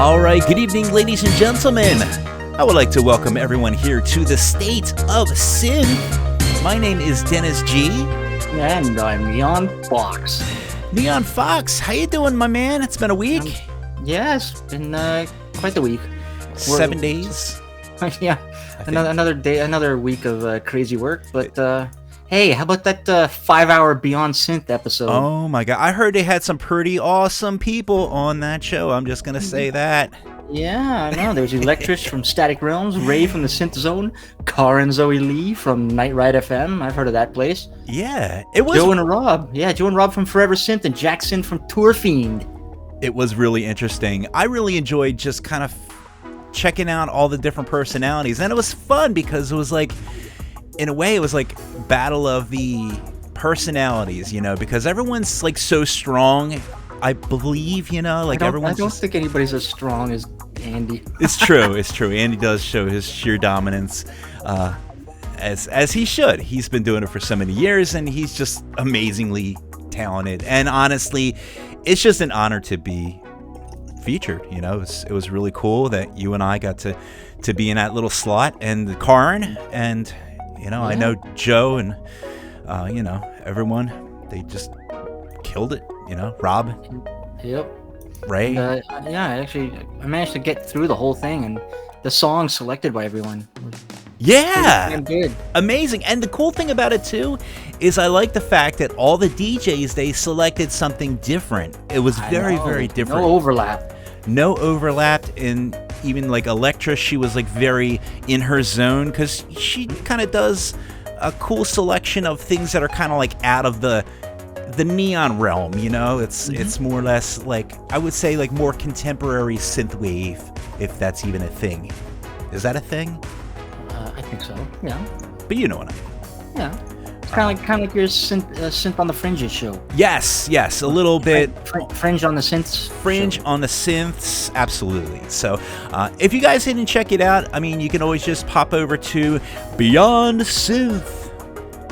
All right, good evening, ladies and gentlemen. I would like to welcome everyone here to the State of Synth. My name is Dennis G. And I'm Neon Fox. Neon Fox, how you doing, my man? It's been a week. Yeah, it's been quite the week. 7 days. Yeah, another day, another week of crazy work. But hey, how about that 5-hour Beyond Synth episode? Oh my God, I heard they had some pretty awesome people on that show. I'm just gonna say that. Yeah, I know. There was Electrish from Static Realms, Ray from the Synth Zone, Karen Zoe Lee from Night Ride FM. I've heard of that place. Yeah, it was. Joe and Rob. Yeah, Joe and Rob from Forever Synth and Jackson from Tour Fiend. It was really interesting. I really enjoyed just kind of checking out all the different personalities, and it was fun because it was like, in a way, it was like battle of the personalities, you know, because everyone's like so strong. I believe, you know, like everyone's. I don't think anybody's as strong as Andy. It's true. It's true. Andy does show his sheer dominance, as he should. He's been doing it for so many years, and he's just amazingly talented. And honestly, it's just an honor to be featured. You know, it was really cool that you and I got to be in that little slot, and Karin, and you know, I know Joe and you know, everyone. They just killed it. You know, Rob. Yep. Ray. Yeah, I managed to get through the whole thing, and the songs selected by everyone. Yeah. Good. Amazing. And the cool thing about it too is I like the fact that all the DJs, they selected something different. It was very, very different. No overlap. No overlap. In even like Electra, she was like very in her zone because she kind of does a cool selection of things that are kind of like out of the neon realm, you know. It's more or less like, I would say, like more contemporary synthwave, if that's even a thing. Is that a thing? I think so. Yeah. But you know what I mean. Yeah. It's kind of like your synth on the Fringes show. Yes, a little bit. Fringe on the synths. Fringe show. on the synths, absolutely. So, if you guys didn't check it out, I mean, you can always just pop over to Beyond Synth.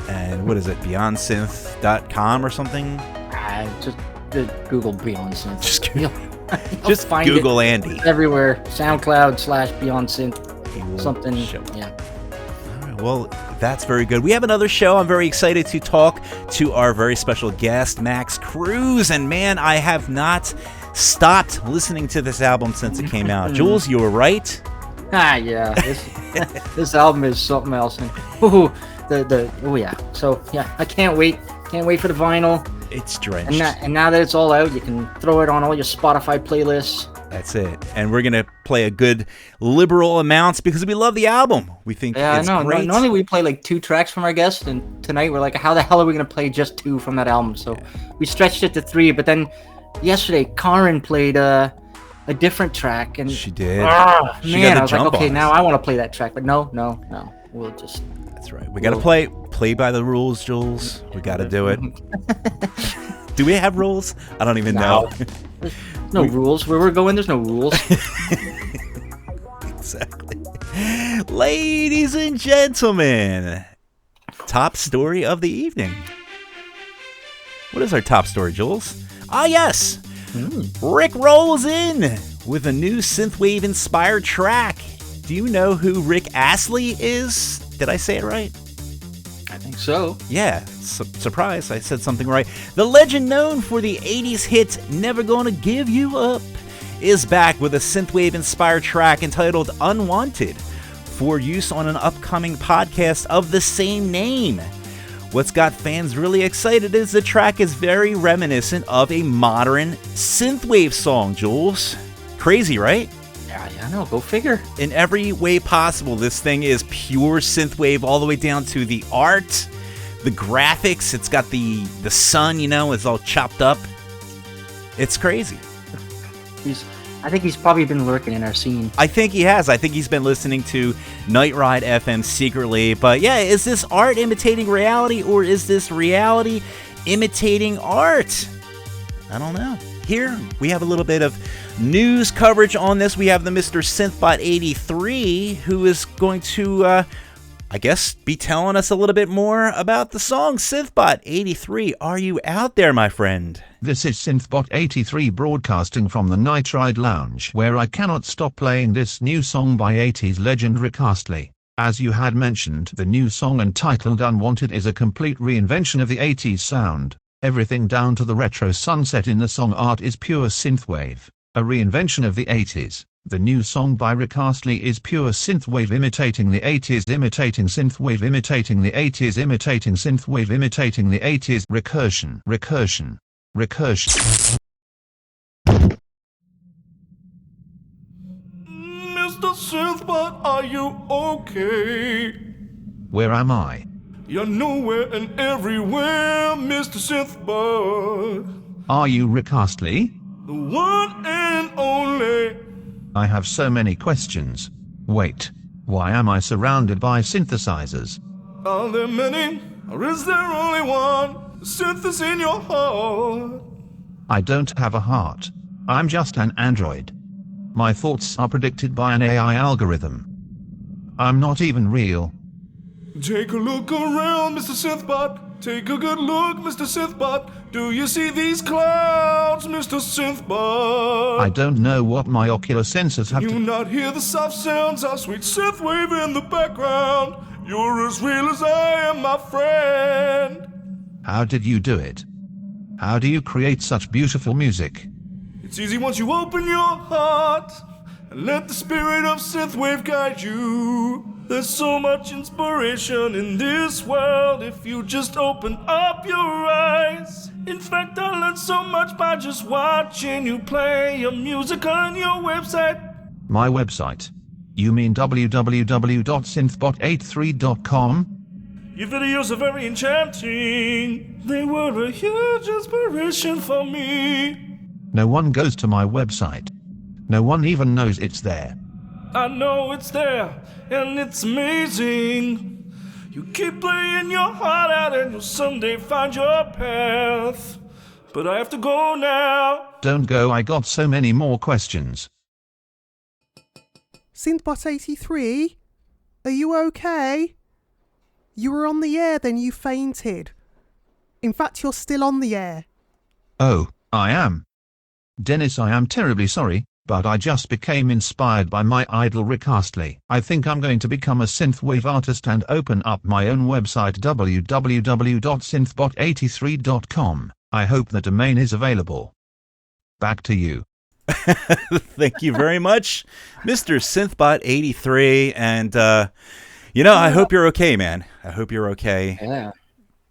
And what is it, BeyondSynth.com or something? Just Google Beyond Synth. Just Google Andy. Everywhere. SoundCloud / Beyond Synth. Something. Yeah. All right, well, that's very good. We have another show. I'm very excited to talk to our very special guest, Max Cruz. And man, I have not stopped listening to this album since it came out. Jules, you were right. Yeah. This album is something else. And, oh yeah. So yeah, I can't wait. Can't wait for the vinyl. It's drenched. And now that it's all out, you can throw it on all your Spotify playlists. That's it. And we're gonna play a good liberal amounts because we love the album. We think it's great. Normally we play like 2 tracks from our guest, and tonight we're like, how the hell are we gonna play just 2 from that album? So we stretched it to 3. But then yesterday, Karin played a different track, and she did. Man, I was like, okay, now I want to play that track, but no, we'll just. That's right. We got to play by the rules, Jules. We got to do it. Do we have rules? I don't even know. There's no rules. Where we're going, there's no rules. Exactly. Ladies and gentlemen, top story of the evening. What is our top story, Jules? Ah, yes. Rick rolls in with a new synthwave-inspired track. Do you know who Rick Astley is? Did I say it right? I think so. Yeah, surprise, I said something right. The legend known for the 80s hit Never Gonna Give You Up is back with a synthwave-inspired track entitled Unwanted for use on an upcoming podcast of the same name. What's got fans really excited is the track is very reminiscent of a modern synthwave song, Jules. Crazy, right? Yeah, I know. Go figure. In every way possible, this thing is pure synthwave, all the way down to the art, the graphics. It's got the sun, you know, it's all chopped up. It's crazy. I think he's probably been lurking in our scene. I think he has. I think he's been listening to Night Ride FM secretly. But yeah, is this art imitating reality, or is this reality imitating art? I don't know. Here, we have a little bit of news coverage on this. We have the Mr. Synthbot 83, who is going to I guess, be telling us a little bit more about the song Synthbot 83. Are you out there, my friend? This is Synthbot 83 broadcasting from the Night Ride Lounge, where I cannot stop playing this new song by 80s legend Rick Astley. As you had mentioned, the new song entitled Unwanted is a complete reinvention of the 80s sound. Everything down to the retro sunset in the song art is pure synthwave, a reinvention of the 80s. The new song by Rick Astley is pure synthwave imitating the 80s, imitating synthwave, imitating the 80s, imitating synthwave, imitating the 80s. Recursion, recursion, recursion. Mr. Synthbot, are you okay? Where am I? You're nowhere and everywhere, Mr. Synthbot. Are you Rick Astley? The one and only. I have so many questions. Wait, why am I surrounded by synthesizers? Are there many, or is there only one? The synth is in your heart. I don't have a heart. I'm just an android. My thoughts are predicted by an AI algorithm. I'm not even real. Take a look around, Mr. Synthbot. Take a good look, Mr. Synthbot. Do you see these clouds, Mr. Synthbot? I don't know what my ocular sensors have You to... not hear the soft sounds, our sweet synthwave in the background. You're as real as I am, my friend. How did you do it? How do you create such beautiful music? It's easy once you open your heart and let the spirit of synthwave guide you. There's so much inspiration in this world if you just open up your eyes. In fact, I learned so much by just watching you play your music on your website. My website? You mean www.synthbot83.com? Your videos are very enchanting. They were a huge inspiration for me. No one goes to my website. No one even knows it's there. I know it's there, and it's amazing. You keep playing your heart out, and you'll someday find your path. But I have to go now. Don't go, I got so many more questions. Synthbot 83? Are you okay? You were on the air, then you fainted. In fact, you're still on the air. Oh, I am. Dennis, I am terribly sorry, but I just became inspired by my idol Rick Astley. I think I'm going to become a synthwave artist and open up my own website www.synthbot83.com. I hope the domain is available. Back to you. Thank you very much, Mr. Synthbot 83. And, I hope you're okay, man. I hope you're okay. Yeah.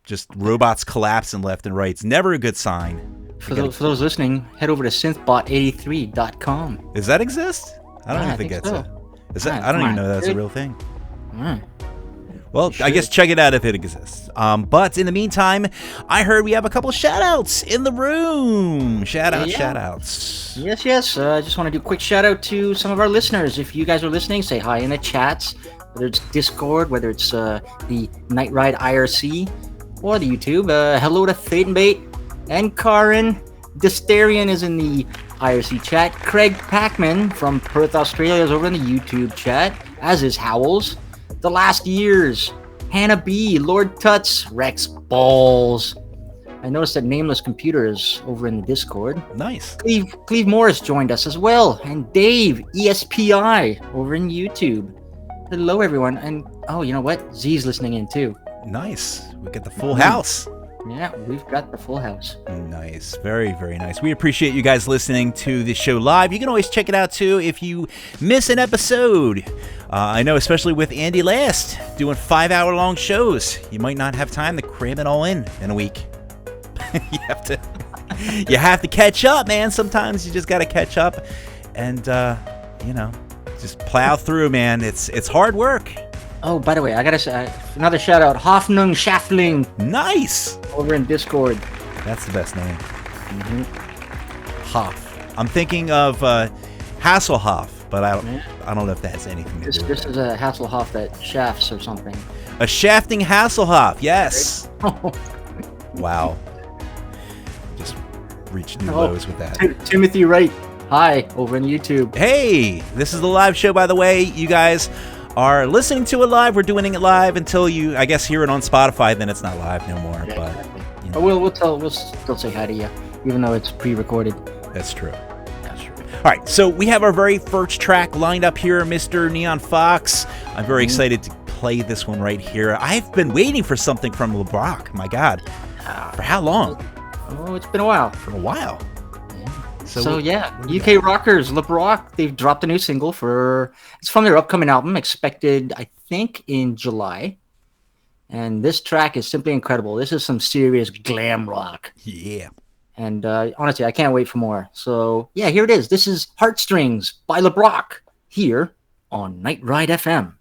Just robots collapsing left and right. It's never a good sign. For those listening, head over to synthbot83.com. Does that exist? I don't Yeah, even think so. that's Is that? Yeah, I don't come even on, know that's a dude. real thing. Mm. Well, I guess check it out if it exists. But in the meantime, I heard we have a couple shout outs in the room. Shout outs. Yes. I just want to do a quick shout out to some of our listeners. If you guys are listening, say hi in the chats. Whether it's Discord, whether it's the Night Ride IRC, or the YouTube. Hello to Thedenbait and Karin. Dysterian is in the IRC chat. Craig Packman from Perth, Australia is over in the YouTube chat, as is Howells. The Last Years, Hannah B, Lord Tuts, Rex Balls. I noticed that Nameless Computer is over in the Discord. Nice. Cleve Morris joined us as well, and Dave ESPI over in YouTube. Hello, everyone, and oh, you know what? Z's listening in too. Nice. We get the full house. Yeah, we've got the full house. Nice. Very, very nice. We appreciate you guys listening to the show live. You can always check it out, too, if you miss an episode. I know, especially with Andy Last, doing 5-hour-long shows, you might not have time to cram it all in a week. you have to catch up, man. Sometimes you just got to catch up and, just plow through, man. It's hard work. Oh, by the way, I gotta say another shout out, Hoffnung Schaffling. Nice. Over in Discord. That's the best name. Hoff. I'm thinking of Hasselhoff, but I don't know if that has anything to do with This is a Hasselhoff that shafts or something. A shafting Hasselhoff, yes. Wow. Just reached new lows with that. Timothy Wright. Hi, over in YouTube. Hey, this is the live show, by the way. You guys are listening to it live, we're doing it live until you, I guess, hear it on Spotify. Then it's not live no more. Yeah, but exactly. you know. We'll still say hi to you, even though it's pre-recorded. That's true. All right, so we have our very first track lined up here, Mr. Neon Fox. I'm very excited to play this one right here. I've been waiting for something from LeBrock. My God, for how long? Oh, it's been a while. For a while. So yeah, UK rockers, LeBrock, they've dropped a new single it's from their upcoming album, expected, I think, in July. And this track is simply incredible. This is some serious glam rock. Yeah. And honestly, I can't wait for more. So yeah, here it is. This is Heartstrings by LeBrock here on Night Ride FM.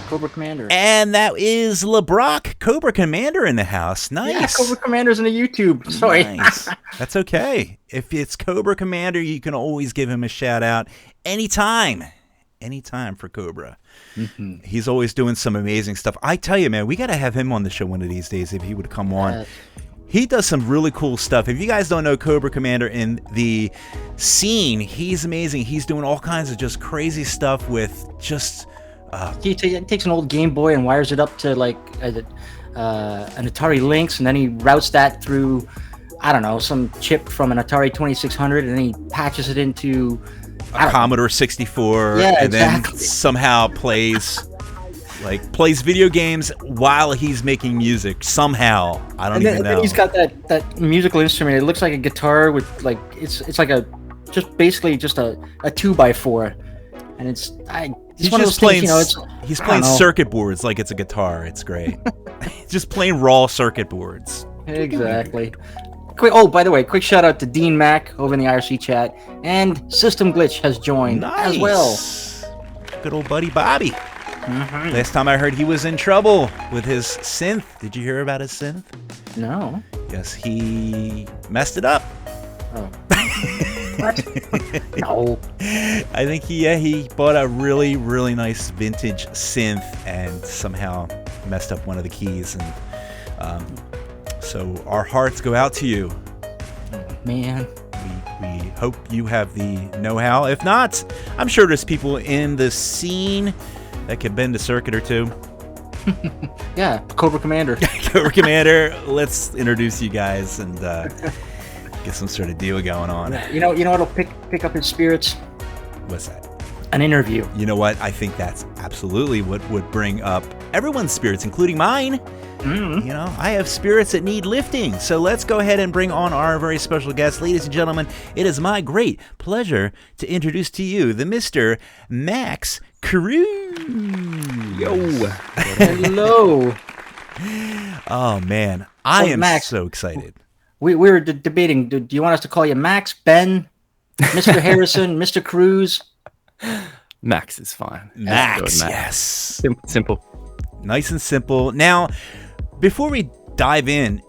Cobra Commander. And that is LeBrock, Cobra Commander in the house. Nice. Yeah, Cobra Commander's in the YouTube. Sorry. Nice. That's okay. If it's Cobra Commander, you can always give him a shout out anytime. Anytime for Cobra. Mm-hmm. He's always doing some amazing stuff. I tell you, man, we got to have him on the show one of these days if he would come on. He does some really cool stuff. If you guys don't know Cobra Commander in the scene, he's amazing. He's doing all kinds of just crazy stuff with just... he takes an old Game Boy and wires it up to like an Atari Lynx, and then he routes that through, I don't know, some chip from an Atari 2600, and then he patches it into a Commodore 64, yeah, and exactly. then somehow plays video games while he's making music. Somehow, I don't even know. And then he's got that musical instrument. It looks like a guitar with like it's like basically just a 2x4, and it's He's one of just those playing. things, He's playing circuit boards like it's a guitar. It's great. Just playing raw circuit boards. Exactly. by the way, quick shout out to Dean Mack over in the IRC chat, and System Glitch has joined as well. Good old buddy Bobby. Mm-hmm. Last time I heard he was in trouble with his synth. Did you hear about his synth? No. Yes, he messed it up. Oh. What? No. I think he bought a really, really nice vintage synth and somehow messed up one of the keys. And so our hearts go out to you. Man. We hope you have the know-how. If not, I'm sure there's people in the scene that can bend a circuit or two. Yeah, Cobra Commander. Cobra Commander, let's introduce you guys and get some sort of deal going on. You know what'll pick up his spirits? What's that? An interview. You know what? I think that's absolutely what would bring up everyone's spirits, including mine. Mm-hmm. You know, I have spirits that need lifting. So let's go ahead and bring on our very special guest. Ladies and gentlemen, it is my great pleasure to introduce to you the Mr. Max Cruz. Yo. Hello. Oh, man. I am Max, so excited. We were debating. Do you want us to call you Max, Ben, Mr. Harrison, Mr. Cruz? Max is fine. Max, Max. yes. Simple. Nice and simple. Now, before we dive in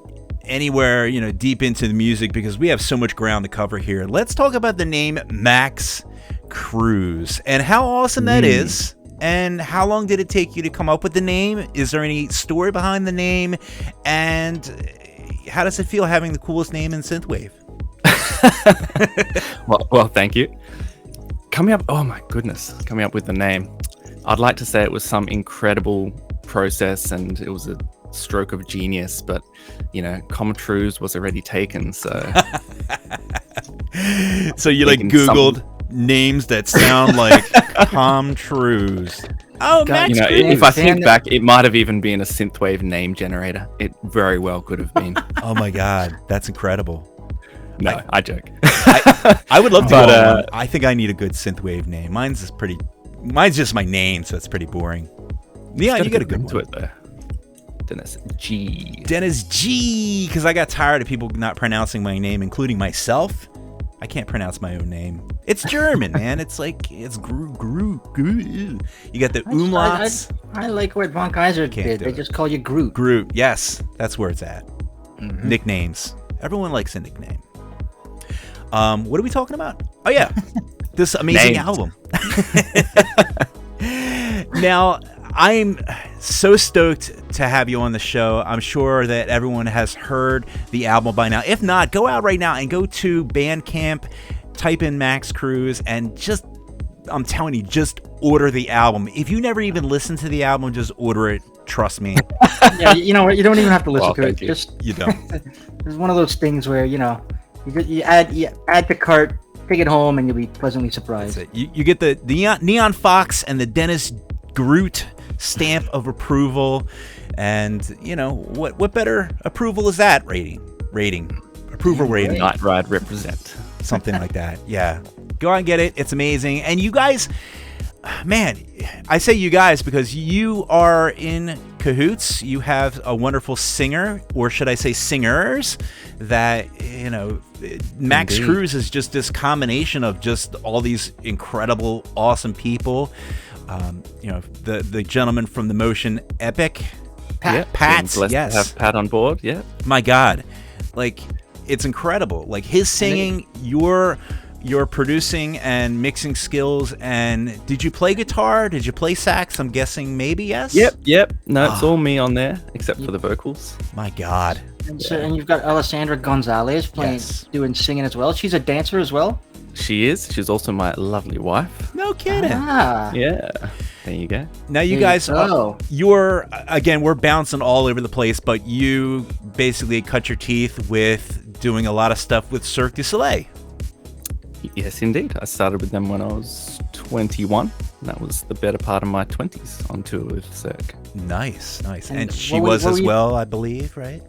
anywhere, deep into the music, because we have so much ground to cover here, let's talk about the name Max Cruz and how awesome that is. And how long did it take you to come up with the name? Is there any story behind the name? And how does it feel having the coolest name in Synthwave? Well, thank you. Coming up with the name. I'd like to say it was some incredible process and it was a stroke of genius, but Comtruz was already taken, so so you Googled names that sound like Comtruz. Oh, Max Cruz. If I think back, it might have even been a synthwave name generator. It very well could have been. Oh my god, that's incredible. No, I joke. I would love to go on. I think I need a good synthwave name. Mine's just my name, so it's pretty boring. Yeah, you got a good one. To it though. Dennis G, because I got tired of people not pronouncing my name, including myself. I can't pronounce my own name. It's German, man. It's Gru. You got the umlauts. I like what Von Kaiser did. They just call you Groot. Groot, yes. That's where it's at. Mm-hmm. Nicknames. Everyone likes a nickname. What are we talking about? Oh, yeah. This amazing album. Now, I'm so stoked to have you on the show. I'm sure that everyone has heard the album by now. If not, go out right now and go to Bandcamp, type in Max Cruz, and I'm telling you, just order the album. If you never even listened to the album, just order it. Trust me. Yeah, you know what? You don't even have to listen to it. You don't. It's one of those things where you add to cart, take it home, and you'll be pleasantly surprised. That's it. You get the Neon Fox and the Dennis Groot stamp of approval, and what better approval is that? Rating, approval rating. Night Ride represent. Something like that. Yeah, go out and get it. It's amazing. And you guys, man, I say you guys because you are in cahoots. You have a wonderful singer, or should I say singers, that Max Cruz is just this combination of just all these incredible, awesome people. The gentleman from the Motion Epic, Pat. Yes, to have Pat on board. Yeah, my God, it's incredible. Like his singing, your producing and mixing skills. And did you play guitar? Did you play sax? I'm guessing maybe yes. Yep. No, it's all me on there except for the vocals. My God. And you've got Alessandra Gonzalez doing singing as well. She's a dancer as well. She is. She's also my lovely wife. No kidding. Yeah. There you go. Now you guys, we're bouncing all over the place, but you basically cut your teeth with doing a lot of stuff with Cirque du Soleil. Yes, indeed. I started with them when I was 21. That was the better part of my 20s on tour with Cirque. Nice. And she was as well, I believe, right?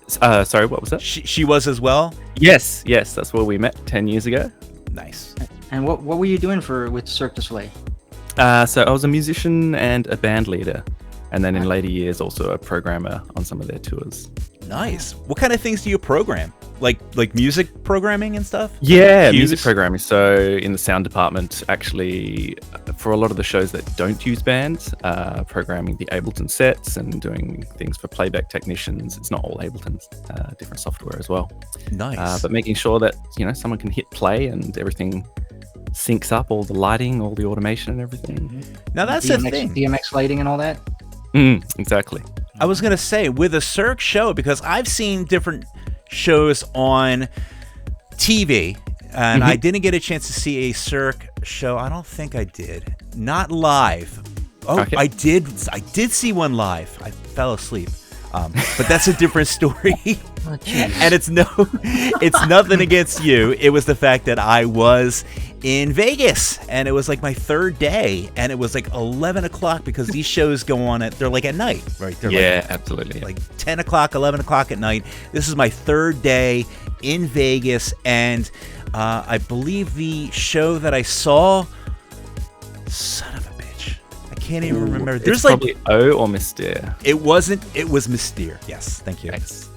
Sorry, what was that? She was as well? Yes, that's where we met 10 years ago. Nice. And what were you doing with Cirque du Soleil? So I was a musician and a band leader. And then in later years, also a programmer on some of their tours. Nice. What kind of things do you program? Like music programming and stuff? Yeah, Cues? music programming. So in the sound department, actually, for a lot of the shows that don't use bands, programming the Ableton sets and doing things for playback technicians. It's not all Ableton, different software as well. Nice. But making sure that, someone can hit play and everything syncs up, all the lighting, all the automation and everything. Now that's the thing. DMX lighting and all that. Exactly. I was going to say, with a Cirque show, because I've seen different shows on TV, and I didn't get a chance to see a Cirque show. I don't think I did. Not live. Oh, Okay. I did see one live. I fell asleep. But that's a different story. And it's nothing against you. It was the fact that I was in Vegas, and it was like my third day, and it was like 11 o'clock because these shows go on they're like at night, right? They're Absolutely. like 10 o'clock, 11 o'clock at night. This is my third day in Vegas, and I believe the show that I saw, son of a bitch, I can't even remember. There's It's probably O or Mystere. It wasn't. It was Mystere. Yes, thank you. Nice.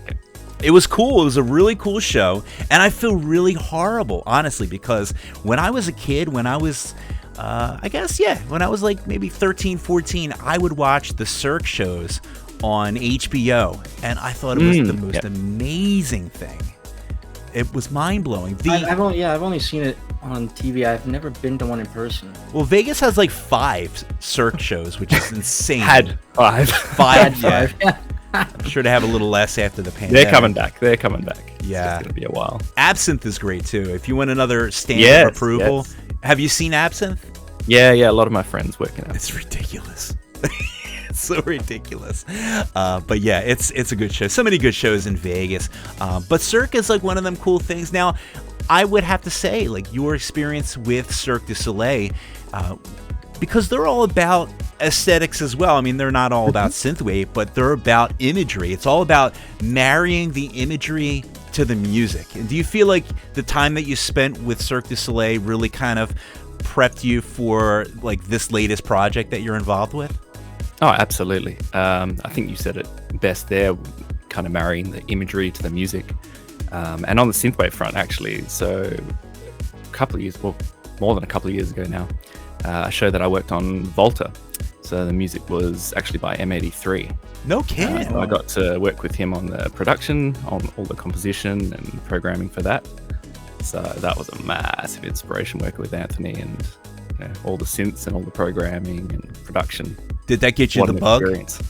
It was cool. It was a really cool show, and I feel really horrible, honestly, because when I was a kid, when I was, when I was like maybe 13, 14, I would watch the Cirque shows on HBO, and I thought it was the most amazing thing. It was mind-blowing. I've only seen it on TV. I've never been to one in person. Well, Vegas has like 5 Cirque shows, which is insane. Had 5. 5, yeah. I'm sure to have a little less after the pandemic. They're coming back. Yeah. It's going to be a while. Absinthe is great, too. If you want another stamp of approval. Yes. Have you seen Absinthe? Yeah, a lot of my friends working out. It's ridiculous. It's so ridiculous. But yeah, it's a good show. So many good shows in Vegas. But Cirque is like one of them cool things. Now, I would have to say, like, your experience with Cirque du Soleil, because they're all about aesthetics as well. I mean, they're not all about synthwave, but they're about imagery. It's all about marrying the imagery to the music. And do you feel like the time that you spent with Cirque du Soleil really kind of prepped you for like this latest project that you're involved with? Oh, absolutely. I think you said it best there, kind of marrying the imagery to the music. And on the synthwave front, actually, so a couple of years, well, more than a couple of years ago now, a show that I worked on, Volta. So the music was actually by M83. No kidding. I got to work with him on the production, on all the composition and programming for that. So that was a massive inspiration working with Anthony and all the synths and all the programming and production. Did that get you What the an bug? experience.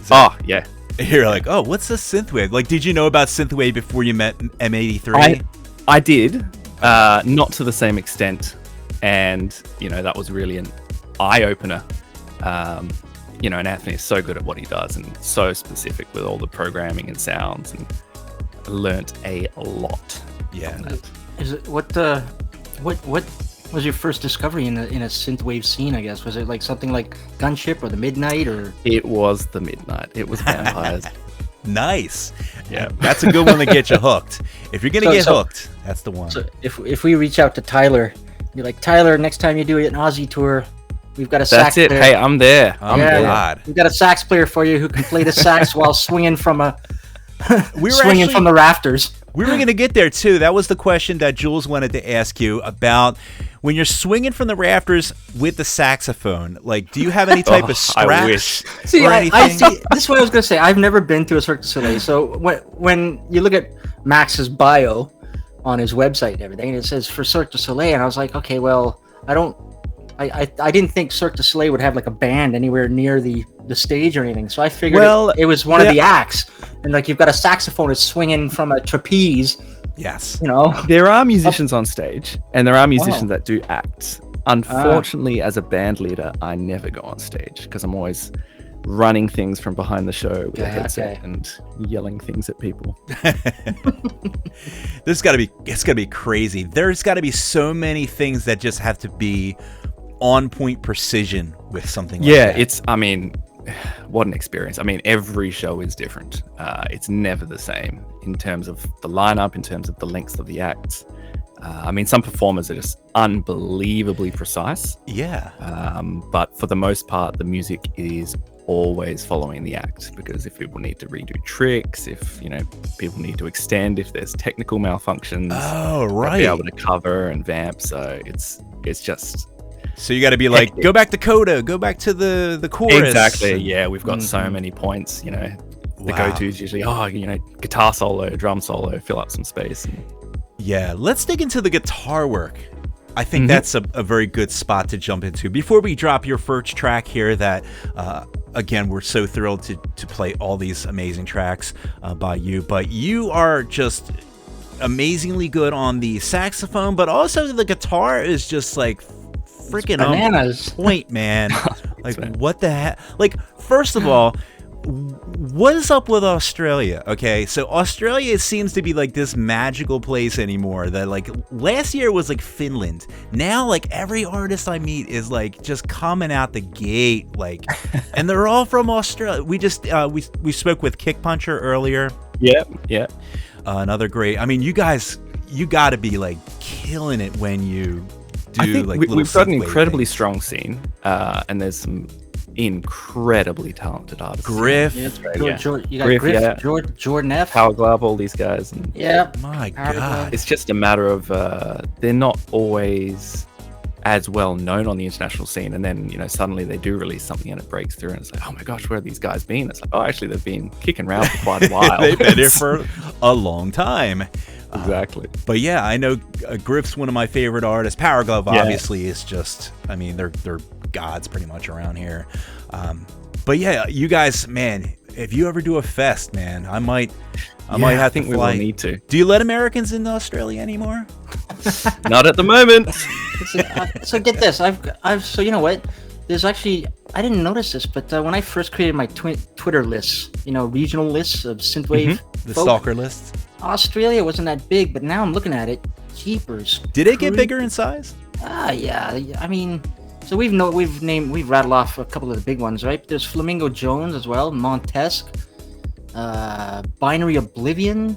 Oh, yeah. You're like, oh, what's this synthwave? Like, did you know about synthwave before you met M83? I did, not to the same extent. And, that was really an eye-opener. And Anthony is so good at what he does and so specific with all the programming and sounds, and I learnt a lot. Yeah. Is it what was your first discovery in a synthwave scene? I guess was it like something like Gunship or the Midnight or? It was the Midnight. It was Vampires. Nice. Yeah, that's a good one to get you hooked. If you're gonna get hooked, that's the one. So if we reach out to Tyler, be like, Tyler, next time you do an Aussie tour, we've got a sax That's it. player. Hey, I'm there. I'm there. God. We've got a sax player for you who can play the sax while swinging from Swinging from the rafters. We were going to get there, too. That was the question that Jules wanted to ask you about when you're swinging from the rafters with the saxophone. Like, do you have any type of straps? I wish. See, or I anything? see. This is what I was going to say. I've never been to a Cirque du Soleil. So when you look at Max's bio on his website and everything, it says for Cirque du Soleil, and I was like, okay, well, I didn't think Cirque du Soleil would have like a band anywhere near the stage or anything. So I figured it was one of the acts. And like you've got a saxophonist swinging from a trapeze. Yes. There are musicians on stage, and there are musicians that do acts. Unfortunately, as a band leader, I never go on stage because I'm always running things from behind the show with a headset and yelling things at people. It's got to be crazy. There's got to be so many things that just have to be on point precision with something like that. What an experience. Every show is different. It's never the same in terms of the lineup, in terms of the lengths of the acts. Some performers are just unbelievably precise. Yeah. But for the most part, the music is always following the act, because if people need to redo tricks, if people need to extend, if there's technical malfunctions, Oh, they'll right. be able to cover and vamp. So it's just So you got to be like, hectic. go back to coda, go back to the chorus. Exactly. Yeah, we've got so many points. The Wow. go-to is usually guitar solo, drum solo, fill up some space. And Yeah, let's dig into the guitar work. I think that's a very good spot to jump into. Before we drop your first track here that, again, we're so thrilled to play all these amazing tracks by you. But you are just amazingly good on the saxophone, but also the guitar is just like freaking on Bananas. point, man. Like, what the heck? Like, first of all, what is up with Australia? Okay, so Australia seems to be like this magical place anymore that like last year was like Finland. Now like every artist I meet is like just coming out the gate like, and they're all from Australia. We just we spoke with Kick Puncher earlier. yeah. Another great. I mean, you guys, you got to be like killing it when you do I think like we've got an synthwave incredibly things. strong scene, and there's some incredibly talented artists. Griff. Yeah, Yeah. you got Griff, Griff, yeah. Jordan F. Power Glove, all these guys. And Yeah. My Power God. Glove. it's just a matter of they're not always as well known on the international scene, and then suddenly they do release something and it breaks through, and it's like, oh my gosh, where have these guys been? It's like, oh, actually they've been kicking around for quite a while. They've been here for a long time. Exactly. But yeah, I know Griff's one of my favorite artists. Power Glove, Yeah. obviously, is just, I mean, they're gods pretty much around here. But yeah, you guys, man, if you ever do a fest, man, I might have think to we will fly. need to. Do you let Americans into Australia anymore? Not at the moment. So get this, I've so you know what? There's actually, I didn't notice this, but when I first created my Twitter lists, regional lists of synthwave, The folk, stalker list. Australia wasn't that big, but now I'm looking at it. Jeepers. Did it get bigger in size? Yeah. I mean, so we've rattled off a couple of the big ones, right? There's Flamingo Jones as well, Montesque, Binary Oblivion.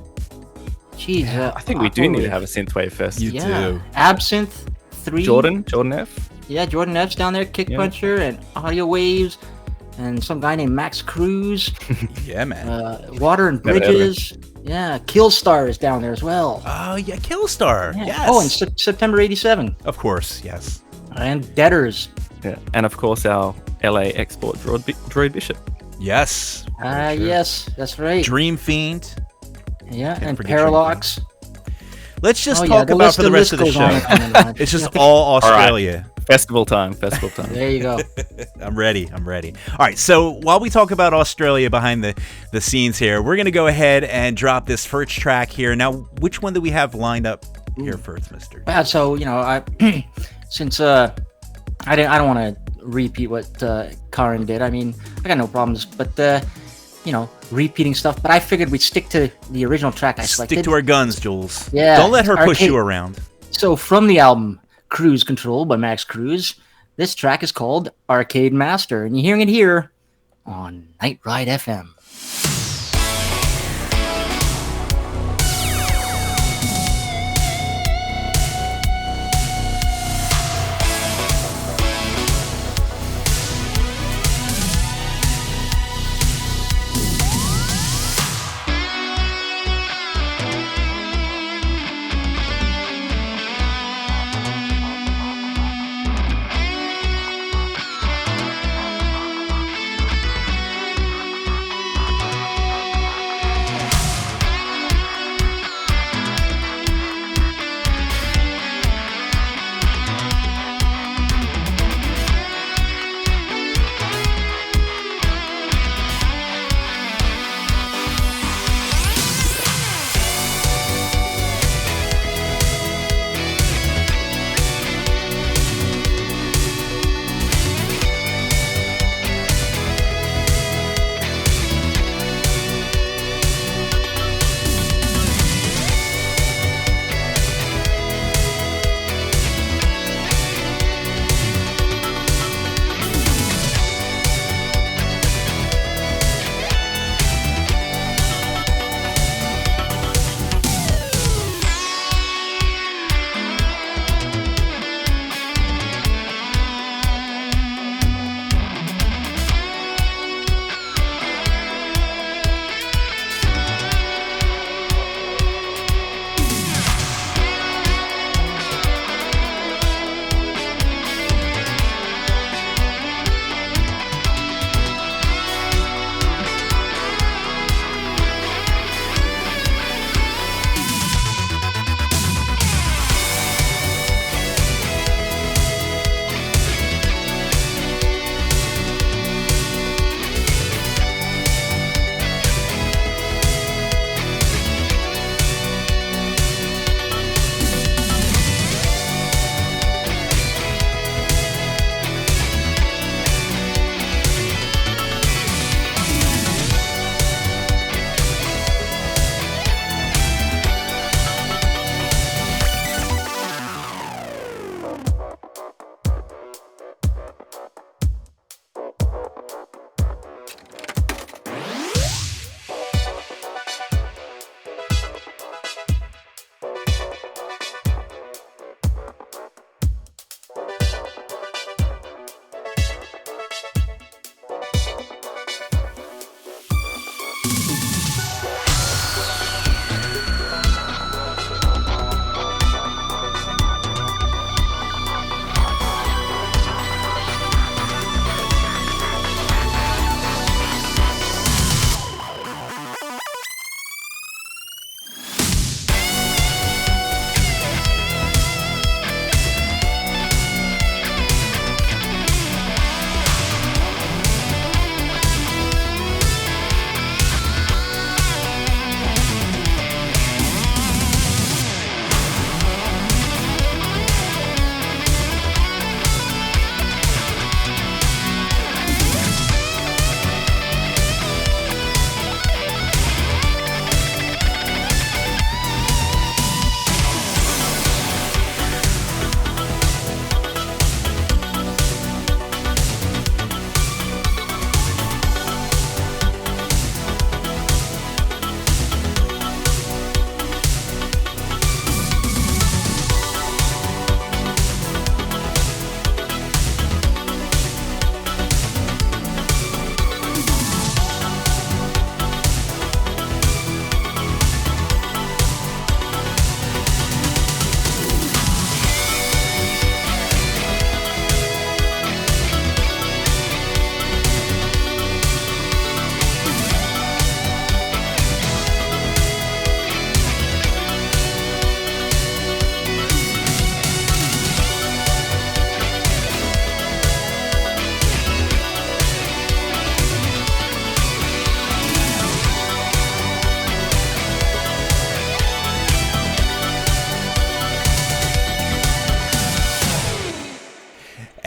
Jeez, I think we do need to have a synthwave fest. You do. Absinthe 3. Jordan F. Yeah, Jordan F's down there, Kick Yeah. Puncher and Audio Waves, and some guy named Max Cruz. Yeah, man. Water and Never heard of Bridges. Yeah, Killstar is down there as well. Oh, yeah, Killstar. Yeah. Yes. Oh, and September 87. Of course, yes. And Debtors. Yeah, and of course our LA export Droid Bishop. Yes. Yes, that's right. Dream Fiend. Yeah, and forget Parallax. Let's just Oh, talk the about list- for the rest of the list goes on show. and on and on. It's just all Australia. Festival time. There you go. I'm ready. All right. So while we talk about Australia behind the scenes here, we're going to go ahead and drop this first track here. Now, which one do we have lined up here first, mister? So I since I don't want to repeat what Karin did. I mean, I got no problems, but repeating stuff. But I figured we'd stick to the original track I selected. Stick to our guns, Jules. Yeah, Don't let her push arcade- you around. So from the album Cruise Control by Max Cruz, this track is called Arcade Master, and you're hearing it here on Night Ride FM.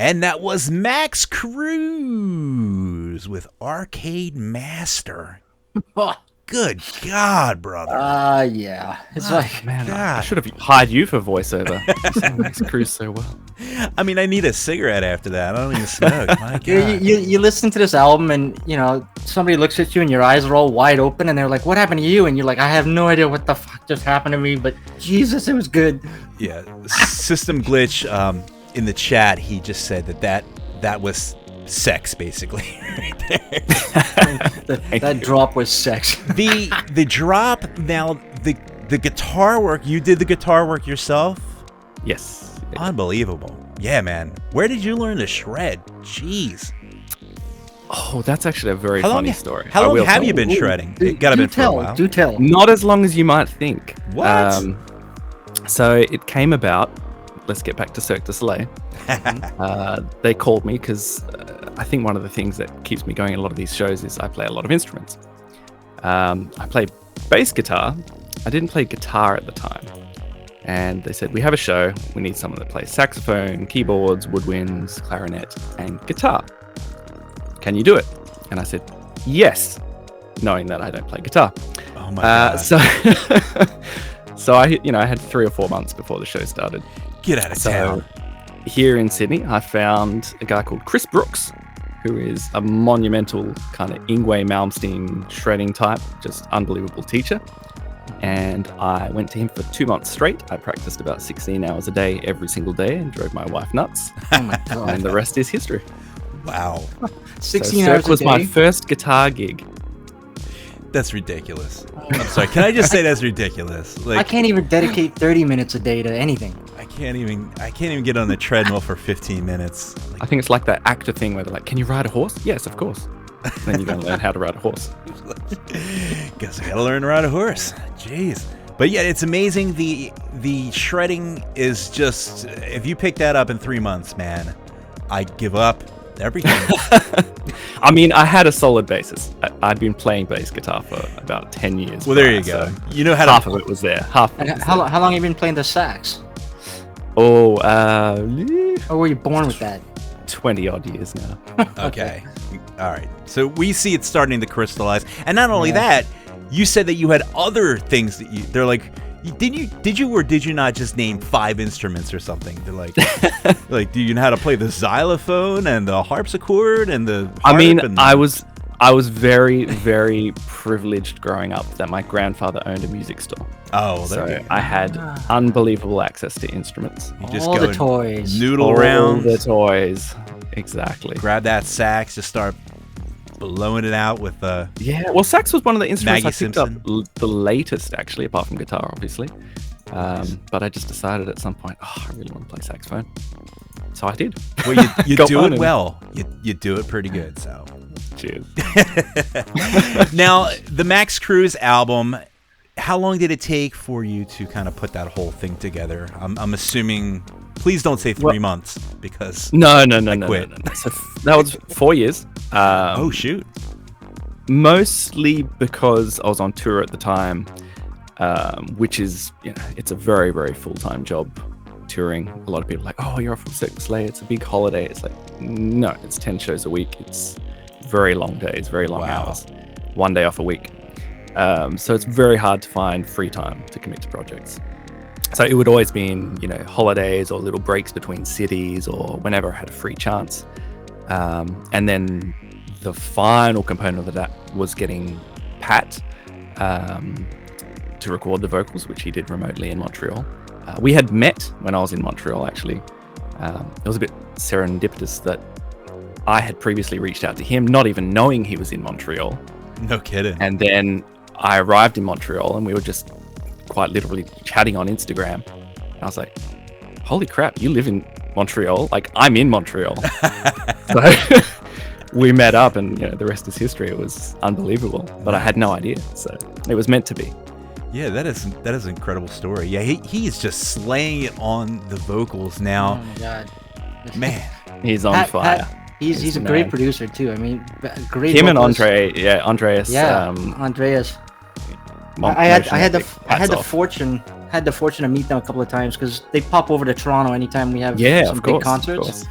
And that was Max Cruz with Arcade Master. Good God, brother. Yeah. It's like, Man, God. I should have hired you for voiceover. You sang Max Cruz so well. I mean, I need a cigarette after that. I don't even smoke. My God. you listen to this album and, somebody looks at you and your eyes are all wide open and they're like, what happened to you? And you're like, I have no idea what the fuck just happened to me, but Jesus, it was good. Yeah. System Glitch in the chat, he just said that was sex, basically. Right there. that drop was sex. The drop, now, the guitar work, you did the guitar work yourself? Yes. Unbelievable. Yeah, man. Where did you learn to shred? Jeez. Oh, that's actually a very funny story. How I long will have tell. you been shredding? It gotta been for a while. Do tell. Not as long as you might think. What? So it came about. Let's get back to Cirque du Soleil. They called me because I think one of the things that keeps me going at a lot of these shows is I play a lot of instruments. I play bass guitar. I didn't play guitar at the time. And they said, we have a show. We need someone that plays saxophone, keyboards, woodwinds, clarinet, and guitar. Can you do it? And I said, yes, knowing that I don't play guitar. Oh my God. So I had 3 or 4 months before the show started. Get out of town. Here in Sydney, I found a guy called Chris Brooks, who is a monumental kind of Yngwie Malmsteen shredding type, just unbelievable teacher. And I went to him for 2 months straight. I practiced about 16 hours a day every single day and drove my wife nuts. Oh my God. And the rest is history. Wow. 16 so hours Cirque was a day? my first guitar gig. That's ridiculous. I'm sorry. Can I just say that's ridiculous? Like, I can't even dedicate 30 minutes a day to anything. I can't even get on the treadmill for 15 minutes. Like, I think it's like that actor thing where they're like, can you ride a horse? Yes, of course. Then you're going to learn how to ride a horse. guess I gotta learn to ride a horse. Jeez. But yeah, it's amazing. The shredding is just, if you pick that up in 3 months, man, I give up everything. I mean, I had a solid basis. I'd been playing bass guitar for about 10 years. Well, there you prior, go. so You know how half to. of it was there. Half of And it was how there. long have you been playing the sax? Oh, Or were you born with that? 20 odd years now. Okay. All right. So we see it starting to crystallize, and not only Yeah. that, you said that you had other things that they're like. Did you or did you not just name 5 instruments or something? They're like, do you know how to play the xylophone and the harpsichord and the harp I mean, and I was very, very privileged growing up that my grandfather owned a music store. Oh, So there you I had unbelievable access to instruments. You just All go the toys. noodle All around, the toys. Exactly. grab that sax, just start blowing it out with Yeah, well, sax was one of the instruments Maggie I picked up Simpson. the latest, actually, apart from guitar, obviously. But I just decided at some point, I really want to play saxophone. So I did. well, you Go do on it and- well. You do it pretty good. So Cheers. now the Max Cruz album. How long did it take for you to kind of put that whole thing together? I'm assuming. Please don't say 3 months because. No. quit. So that was 4 years. Oh shoot. Mostly because I was on tour at the time, which is, it's a very, very full-time job touring. A lot of people are like, oh, you're off from Cirque du Soleil, it's a big holiday. It's like, no, it's 10 shows a week. It's very long days, very long Wow. hours. 1 day off a week. So it's very hard to find free time to commit to projects. So it would always be in, holidays or little breaks between cities or whenever I had a free chance. And then the final component of that was getting Pat to record the vocals, which he did remotely in Montreal. We had met when I was in Montreal, actually. It was a bit serendipitous that I had previously reached out to him, not even knowing he was in Montreal. No kidding. And then I arrived in Montreal and we were just quite literally chatting on Instagram. And I was like, holy crap, you live in Montreal? Like, I'm in Montreal. So we met up and the rest is history. It was unbelievable, but I had no idea. So it was meant to be. Yeah, that is an incredible story. Yeah, he's just slaying it on the vocals Oh now. my God. Man, He's on fire. He's a the great man. producer too. I mean, great. Him and vocalist. Andreas. Yeah, Andreas. I had the fortune to meet them a couple of times because they pop over to Toronto anytime we have some big concerts.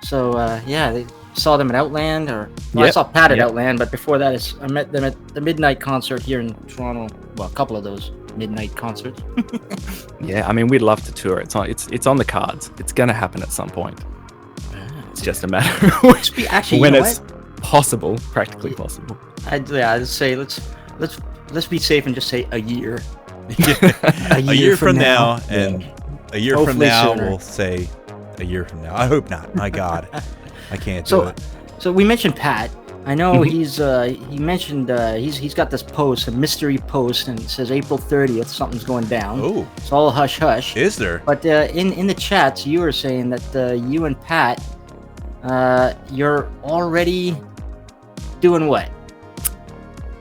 So yeah, they saw them at Outland, or well, I Yep, saw Pat at yep. Outland, but before that, I met them at the midnight concert here in Toronto. Well, a couple of those midnight concerts. Yeah, I mean, we'd love to tour. It's on the cards. It's going to happen at some point. It's just a matter of Actually, when you know it's possible, practically possible. I'd say let's be safe and just say a year. A year from now, and a year from Hopefully now sooner. we'll say a year from now. I hope not. My God, I can't do So, it. so we mentioned Pat. I know he mentioned he's got this post, a mystery post, and it says April 30th something's going down. Oh, It's all hush hush. is there? But in the chats, you were saying that you and Pat, you're already doing what?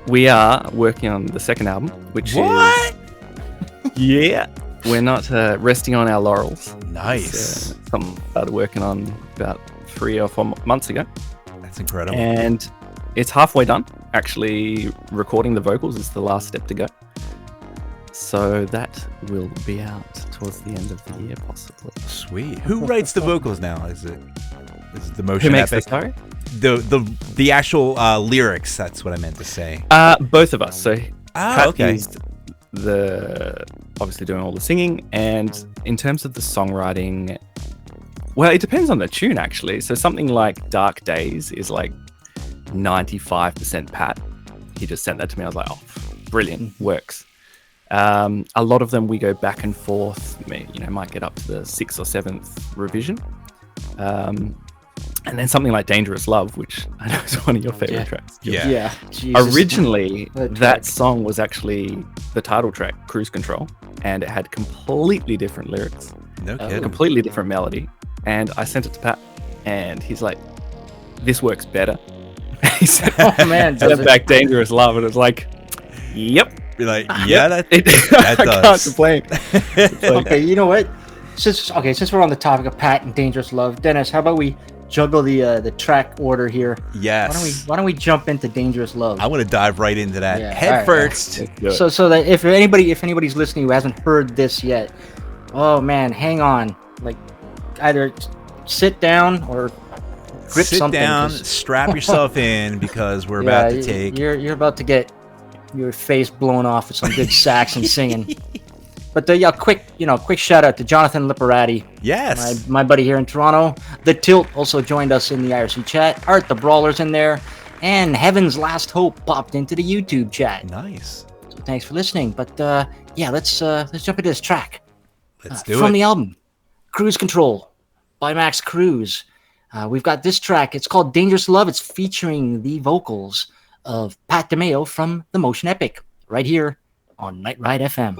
We are working on the second album, which What? is yeah. We're not resting on our laurels. Nice. It's something I started working on about 3 or 4 months ago, That's incredible. and it's halfway done. Actually, recording the vocals is the last step to go. So that will be out towards the end of the year, possibly. Sweet. Who writes the vocals now? Is it the Motion Who makes the Epic? story? The actual lyrics. That's what I meant to say. Both of us. So Pat okay. is obviously doing all the singing, and in terms of the songwriting, well, it depends on the tune actually. So something like Dark Days is like 95% Pat. He just sent that to me. I was like, oh, brilliant, works. A lot of them we go back and forth. Might get up to the 6th or 7th revision. And then something like Dangerous Love, which I know is one of your favorite tracks. Yeah. Jesus. Originally, That that track. song was actually the title track, Cruise Control, and it had completely different lyrics, No a kidding. completely different melody. And I sent it to Pat, and he's like, "This works better." He sent Oh man, does it? back Dangerous Love, and it's like, "Yep, Be like, yeah, that it, that I can't does. complain." It's like, Okay, you know what? Since we're on the topic of Pat and Dangerous Love, Dennis, how about we juggle the track order here? Yes. Why don't we jump into Dangerous Love? I want to dive right into that Yeah, head alright. first. let's do it. So that if anybody's listening who hasn't heard this yet, oh man, hang on. Like either sit down or grip Sit something. down, 'cause- strap yourself in because we're yeah, about to take. You're about to get your face blown off with some good sax and singing. But yeah, quick shout out to Jonathan Liparati, Yes. my buddy here in Toronto. The Tilt also joined us in the IRC chat. Art the Brawler's in there, and Heaven's Last Hope popped into the YouTube chat. Nice. So thanks for listening. But yeah, let's jump into this track. Let's do From it. the album Cruise Control by Max Cruz. We've got this track. It's called Dangerous Love. It's featuring the vocals of Pat DeMeo from the Motion Epic right here on Night Ride FM.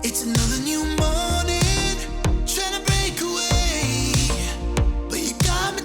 It's another new morning, trying to break away, but you got me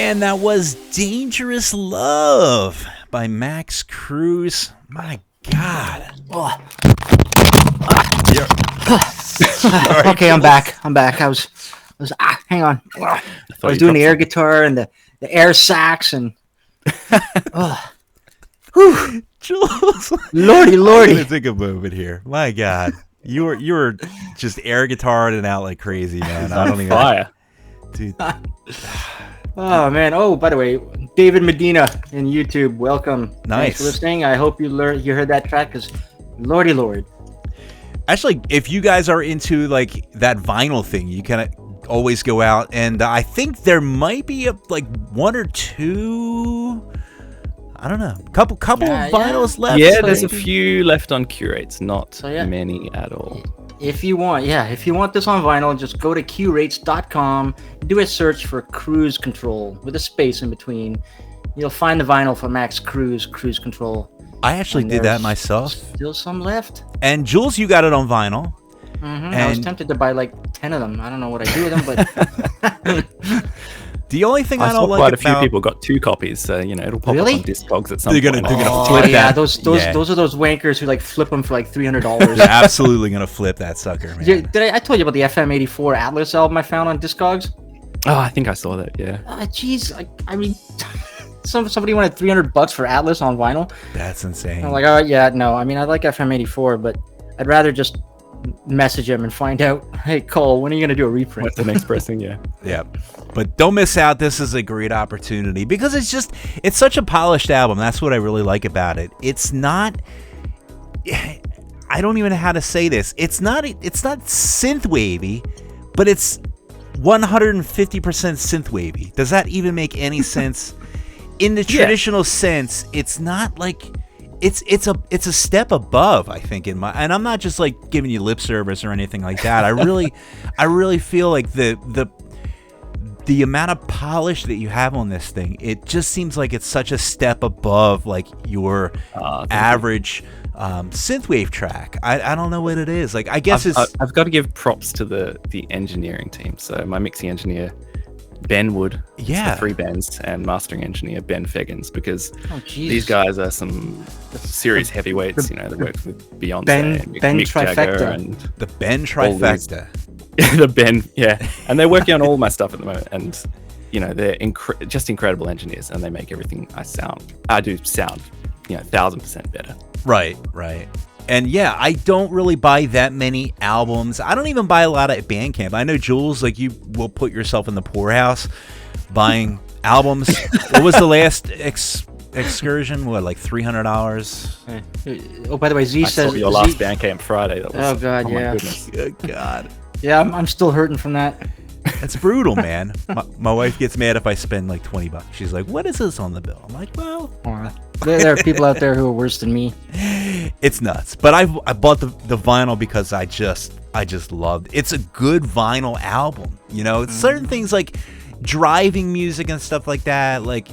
And that was Dangerous Love by Max Cruz. My God. Okay, I'm back. I was hang on. I was doing the air guitar and the air sax and Jules. Lordy. I'm gonna take a moment here. My God. You were just air guitaring out like crazy, man. I don't even Fire. Dude. Oh man! Oh, by the way, David Medina in YouTube, welcome. Nice. Thanks for listening. I hope you heard that track, because Lordy Lord. Actually, if you guys are into like that vinyl thing, you kind of always go out, and I think there might be like one or two. I don't know, couple vinyls left. Yeah, there's a few left on Curates, not yeah. many at all. If you want this on vinyl, just go to Curates.com, do a search for Cruise Control with a space in between. You'll find the vinyl for Max Cruise Control. I actually did that myself. Still some left. And Jules, you got it on vinyl. Mm-hmm. I was tempted to buy like 10 of them. I don't know what I do with them, but the only thing I don't like quite about... a few people got 2 copies, so it'll pop up on Discogs at some They're point. gonna flip that. Yeah, those are those wankers who like flip them for like $300. They're absolutely gonna flip that sucker, man. I told you about the FM84 Atlas album I found on Discogs? Oh, I think I saw that. Yeah. Jeez, I mean, somebody wanted $300 for Atlas on vinyl. That's insane. I'm like, oh yeah, no. I mean, I like FM84, but I'd rather just message him and find out, hey Cole, when are you gonna do a reprint? What's the next pressing? Yeah. Yeah. But don't miss out. This is a great opportunity because it's such a polished album. That's what I really like about it. It's not, I don't even know how to say this. It's not synthwavy, but it's 150% synthwavy. Does that even make any sense? In the traditional sense, it's not like it's a step above, I think, and I'm not just like giving you lip service or anything like that. I really feel like the amount of polish that you have on this thing, it just seems like it's such a step above like your average synthwave track. I don't know what it is. Like, I guess I've got to give props to the engineering team. So my mixing engineer, Ben Wood, the 3 Bens, and mastering engineer Ben Feggins, because these guys are some serious heavyweights. They work with Beyonce, and Ben Mick trifecta, Jagger, and the Ben trifecta. The Ben, and they're working on all my stuff at the moment, and they're just incredible engineers, and they make everything I do sound 1000% better. Right. And I don't really buy that many albums. I don't even buy a lot at Bandcamp. I know, Jules, like, you will put yourself in the poorhouse buying albums. What was the last excursion? What, like $300? Oh, by the way, Z says your last Bandcamp Friday. That was, oh God, my goodness. Good God. Yeah, I'm still hurting from that. It's brutal, man. My wife gets mad if I spend like $20. She's like, "What is this on the bill?" I'm like, "Well, there are people out there who are worse than me." It's nuts. But I bought the vinyl because I just loved it. It's a good vinyl album. Certain things like driving music and stuff like that. Like,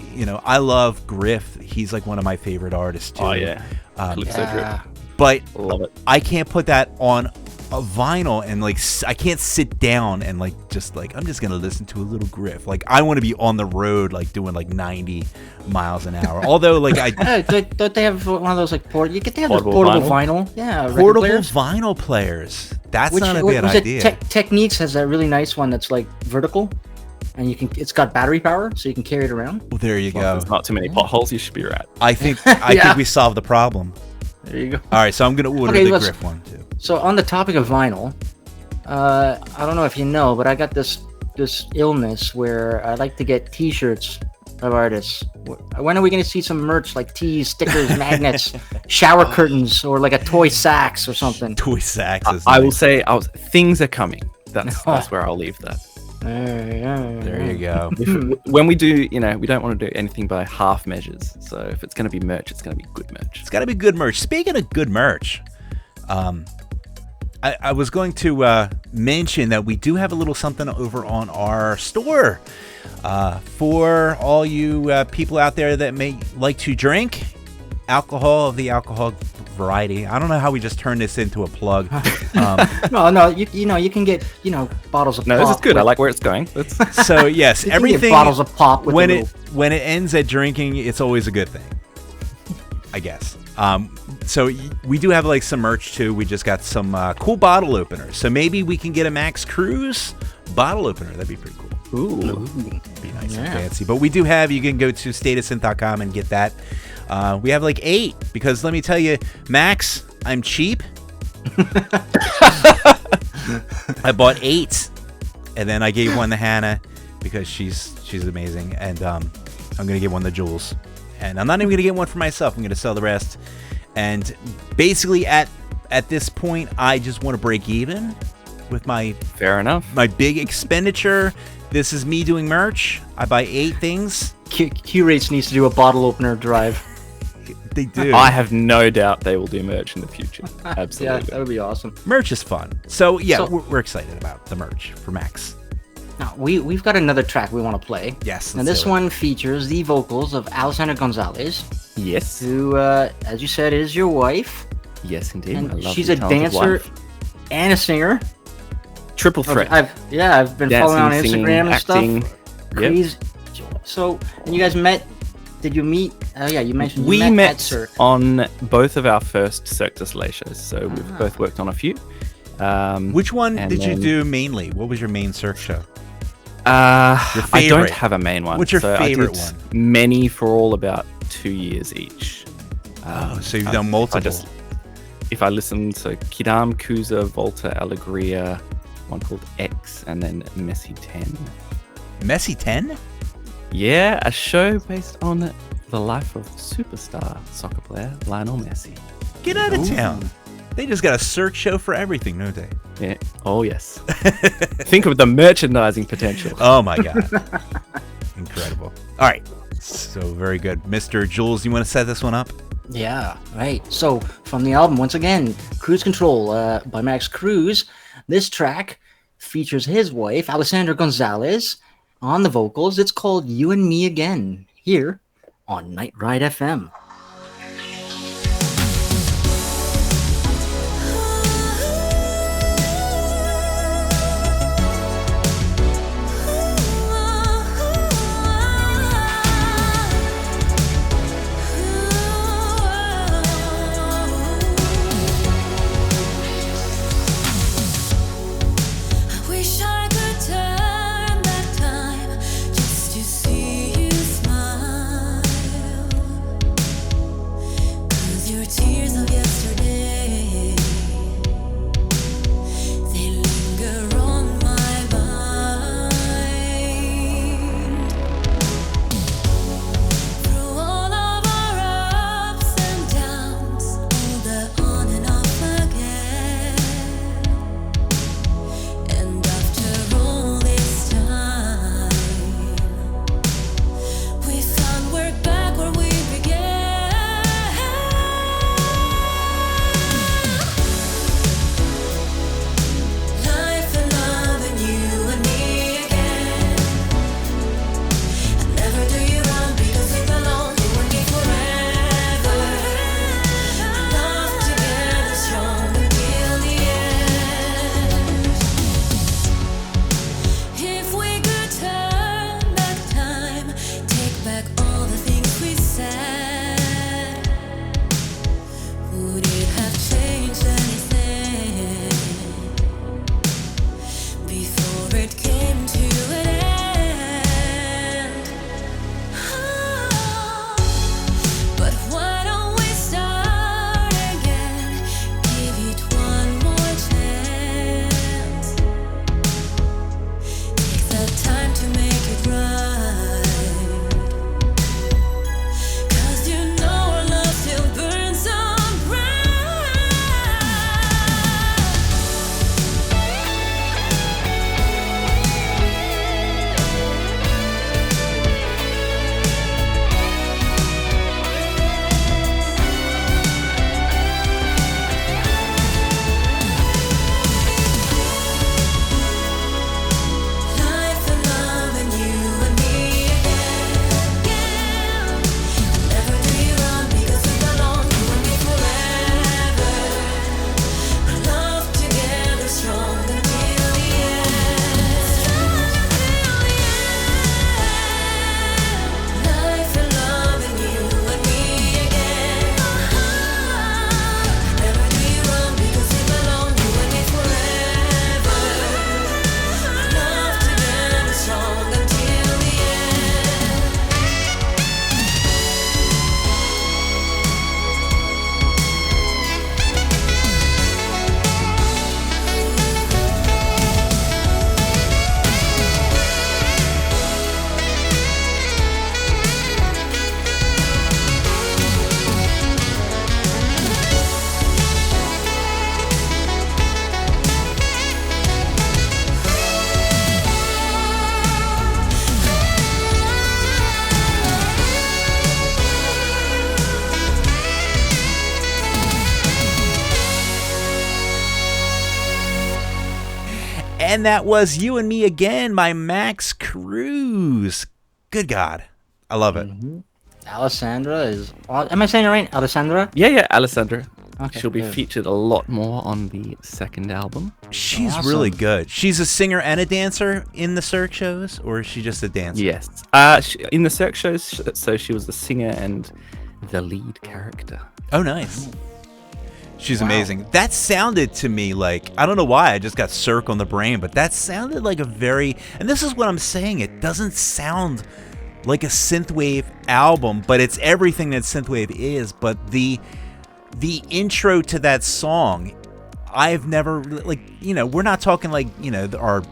I love Griff. He's like one of my favorite artists too. Oh yeah, Drip. But love it. I can't put that on a vinyl and like I can't sit down and like just like I'm just gonna listen to a little Griff. Like, I want to be on the road like doing like 90 miles an hour. Although like don't they have one of those like they have portable vinyl? Yeah, portable vinyl players. That's not a bad idea. Techniques has that really nice one that's like vertical, and it's got battery power, so you can carry it around. Well, there you go. There's not too many potholes you should be at. I think think we solved the problem. There you go. All right, so I'm gonna order the Griff one too. So on the topic of vinyl, I don't know if you know, but I got this illness where I like to get T-shirts of artists. When are we going to see some merch like tees, stickers, magnets, shower curtains, or like a toy sax or something? Toy sax. I will say, things are coming. That's where I'll leave that. There you go. When we do, we don't want to do anything by half measures. So if it's going to be merch, it's going to be good merch. It's got to be good merch. Speaking of good merch, I was going to mention that we do have a little something over on our store for all you people out there that may like to drink. alcohol of the alcohol variety. I don't know how we just turned this into a plug. No, you can get bottles of No, pop. this is good. I with- like where it's going. Let's So yes, you can get everything bottles of pop with when a it when it ends at drinking, it's always a good thing, I guess. So we do have like some merch too. We just got some cool bottle openers. So maybe we can get a Max Cruz bottle opener. That'd be pretty cool. Ooh. Be nice and Yeah. fancy. But we do have. You can go to stateofsynth.com and get that. We have like 8 because let me tell you, Max, I'm cheap. I bought 8, and then I gave one to Hannah because she's amazing, and I'm gonna give one to Jules, and I'm not even gonna get one for myself. I'm gonna sell the rest, and basically at this point, I just want to break even with my Fair enough. big expenditure. This is me doing merch. I buy 8 things. Q-Rates needs to do a bottle opener drive. They do. I have no doubt they will do merch in the future. Yeah, Absolutely. that would be awesome. Merch is fun. So yeah, So- we're excited about the merch for Max. Now we've got another track we want to play. Yes. And let's this do it. one features the vocals of Alessandra Gonzalez, Yes. who, as you said, is your wife, Yes, indeed. and My lovely, she's a talented dancer wife. and a singer. Triple threat. I've been following on Dancing, Instagram singing, and acting. stuff. Yep. Crazy. So, and you guys met? Did you meet? Oh yeah, you mentioned We you met at met Cirque. on both of our first Cirque du Soleil shows, so we've both worked on a few. Which one and did you then- do mainly? What was your main Cirque show? I don't favorite? have a main one. What's your so favorite I did one? Many for all about 2 years each. So you've done multiple. If I listen to Kidam, Kusa, Volta, Allegria, one called X, and then Messi 10. Messi 10? Yeah, a show based on the life of superstar soccer player Lionel Messi. Get out of town. They just got a Cirque show for everything, don't they? Yeah. Oh, yes. Think of the merchandising potential. Oh my god. Incredible. All right. So very good. Mr. Jules, you want to set this one up? Yeah, right. So from the album, once again, Cruise Control by Max Cruz. This track features his wife, Alessandra Gonzalez, on the vocals. It's called You and Me Again, here on Night Ride FM. Wish I could turn back time just to see you smile. And that was You and Me Again by Max Cruz. Good God. I love it. Alessandra is. Am I saying it right? Alessandra? Yeah, Alessandra. Okay, She'll be good. featured a lot more on the second album. She's Awesome. really good. She's a singer and a dancer in the Cirque shows, or is she just a dancer? Yes. In the Cirque shows, so she was the singer and the lead character. Oh, nice. She's amazing. That sounded to me like, I don't know why, I just got Cirque on the brain, but that sounded like a very, and this is what I'm saying, it doesn't sound like a synthwave album, but it's everything that synthwave is. But the intro to that song, I've never, like, you know, we're not talking like, you know, our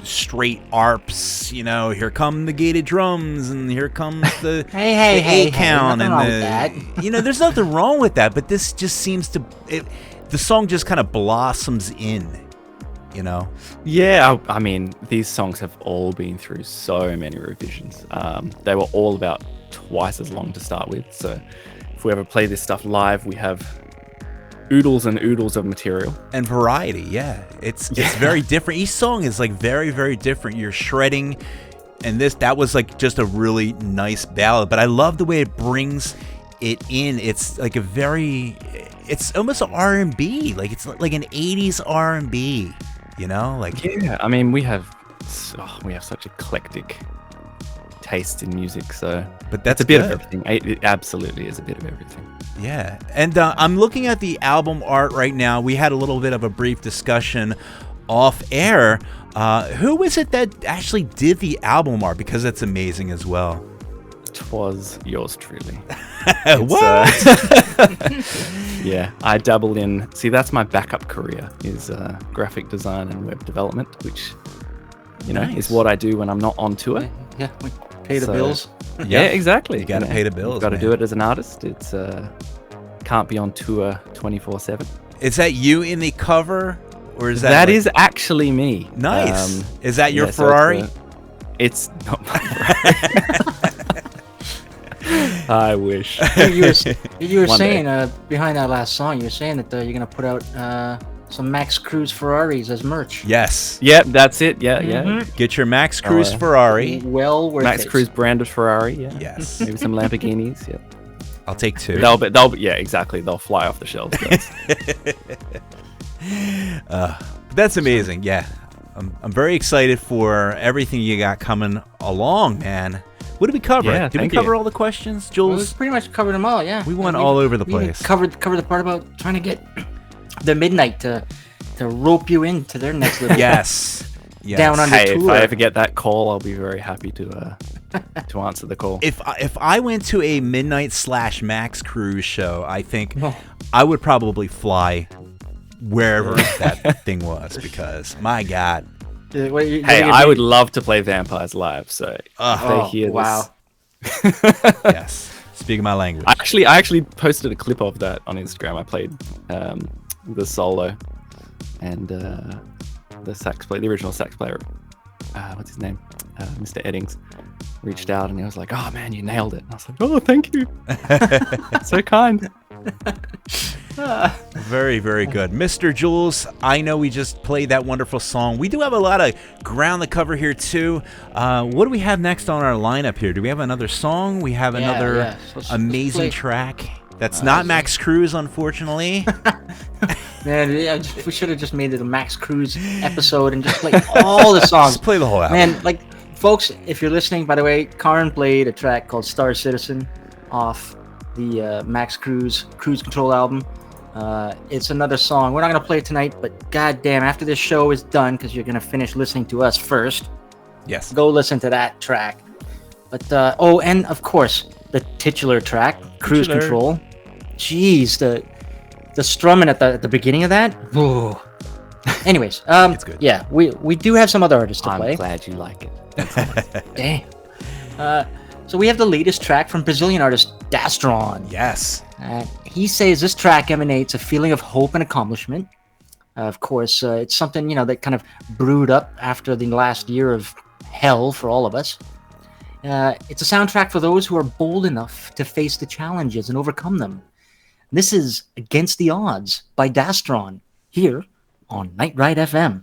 straight arps, you know, here come the gated drums and here comes the Hey, count nothing and wrong the, with that. you know, there's nothing wrong with that, but this just seems to, the song just kind of blossoms in, you know. Yeah, I mean, these songs have all been through so many revisions. They were all about twice as long to start with. So if we ever play this stuff live, we have oodles and oodles of material. And variety, yeah. It's very different. Each song is like very, very different. You're shredding, and that was like just a really nice ballad. But I love the way it brings it in. It's like it's almost an R&B. Like it's like an 80s R&B, you know? Like, Yeah, I mean, we have such eclectic taste in music, so but that's it's a bit good. of everything. It absolutely is a bit of everything. Yeah, and I'm looking at the album art right now. We had a little bit of a brief discussion off air. Who is it that actually did the album art? Because it's amazing as well. Twas yours truly. What? Yeah, I dabble in. See, that's my backup career is graphic design and web development, which you know Nice. is what I do when I'm not on tour. Yeah, we pay the So- bills. Yeah, exactly. You gotta pay the bills, Got to do man. it as an artist. It's can't be on tour 24/7. Is that you in the cover, or is that? That like- is actually me. nice. Is that your yeah, so Ferrari? it's not my Ferrari. I wish. You were One saying day. behind that last song, you were saying that you're gonna put out some Max Cruz Ferraris as merch. Yes. Yep, that's it. Yeah. Get your Max Cruz Oh, Ferrari. Well worth Max it. Cruz branded Ferrari. Yeah. Yes. Maybe some Lamborghinis. Yep. I'll take two. They'll be, yeah, exactly. They'll fly off the shelves. But that's amazing. Yeah. I'm very excited for everything you got coming along, man. What did we cover? Yeah, Did we thank cover you. all the questions, Well, we Jules? pretty much covered them all. Yeah, We went And all over the we even place. Covered the part about trying to get the Midnight to rope you into their next little Yes. Yes. Down under Hey, if tour. I ever get that call, I'll be very happy to answer the call. If I went to a midnight / Max Cruise show, I think Oh. I would probably fly wherever that thing was, because my God. Hey, I would love to play Vampires live. So if they hear wow. Yes. Speaking my language. I actually posted a clip of that on Instagram. I played the solo, and the original sax player, what's his name, Mr. Eddings, reached out and he was like, "Oh man, you nailed it." And I was like, "Oh, thank you, so kind." Very, very good. Mr. Jules, I know we just played that wonderful song. We do have a lot of ground to cover here, too. What do we have next on our lineup here? Do we have another song? We have another yeah. Let's amazing play- track. That's not Max Cruz, unfortunately. Man, we should have just made it a Max Cruz episode and just played all the songs. Let's play the whole album. Man, like, folks, if you're listening, by the way, Karin played a track called Star Citizen off the Max Cruz Cruise Control album. It's another song. We're not going to play it tonight, but goddamn, after this show is done, because you're going to finish listening to us first, Yes. go listen to that track. But, and of course, the titular track, Cruise Titular. Control. Jeez, the strumming at the beginning of that. Ooh. Anyways, It's good. yeah, we do have some other artists to I'm play. glad you like it. Damn. So we have the latest track from Brazilian artist Dastron. Yes. He says this track emanates a feeling of hope and accomplishment. Of course, it's something, that kind of brewed up after the last year of hell for all of us. It's a soundtrack for those who are bold enough to face the challenges and overcome them. This is Against the Odds by Dastron, here on Night Ride FM.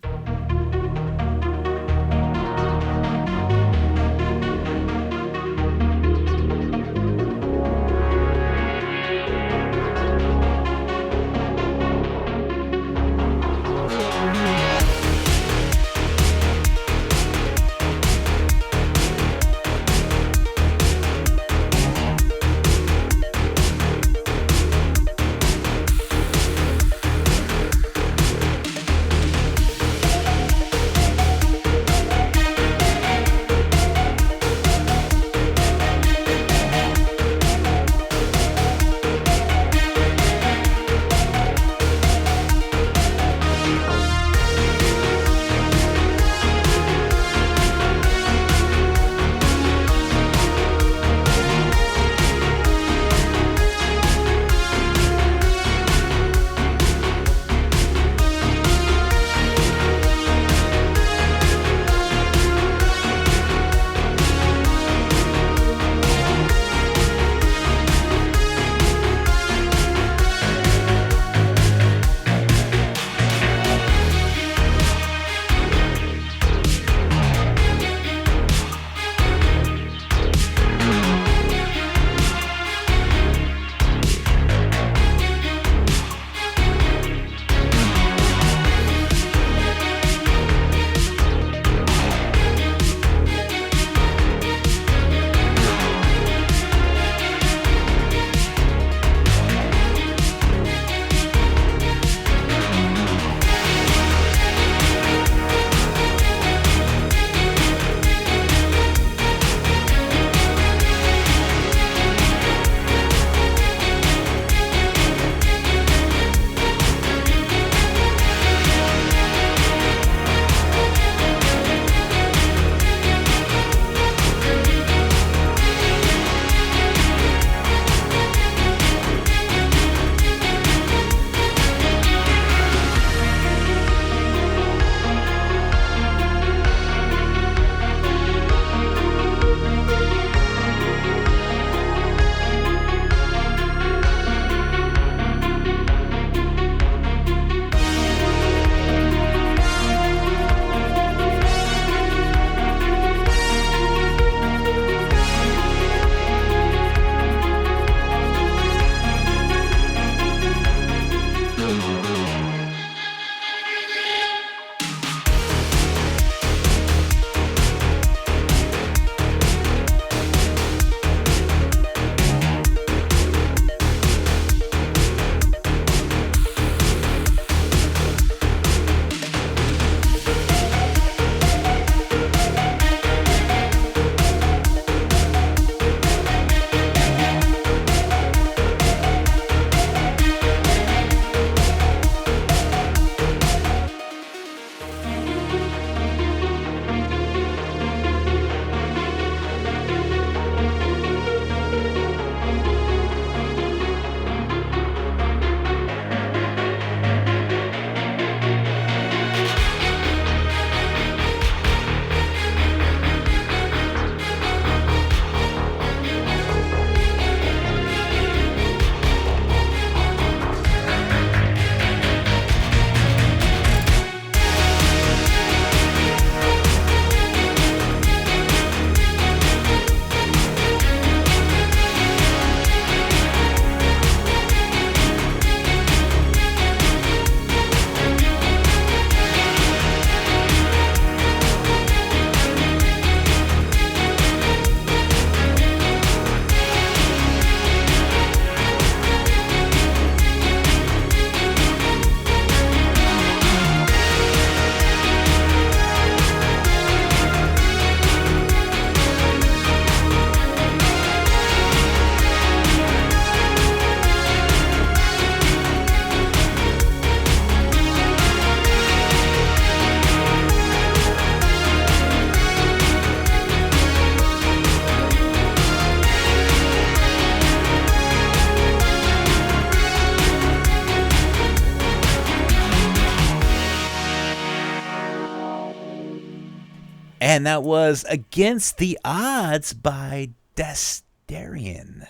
And that was Against the Odds by Dastarian.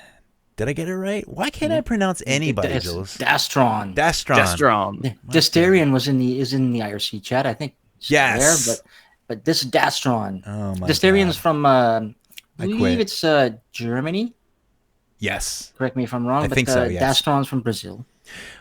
Did I get it right? Why can't I pronounce anybody, Jules? Dastron. Dastron. Dastarian is in the IRC chat, I think. Yes. There, but this is Dastron. Oh my Dastarian's God. from I quit. believe it's Germany. Yes. Correct me if I'm wrong. I think so, yes. Dastron's from Brazil.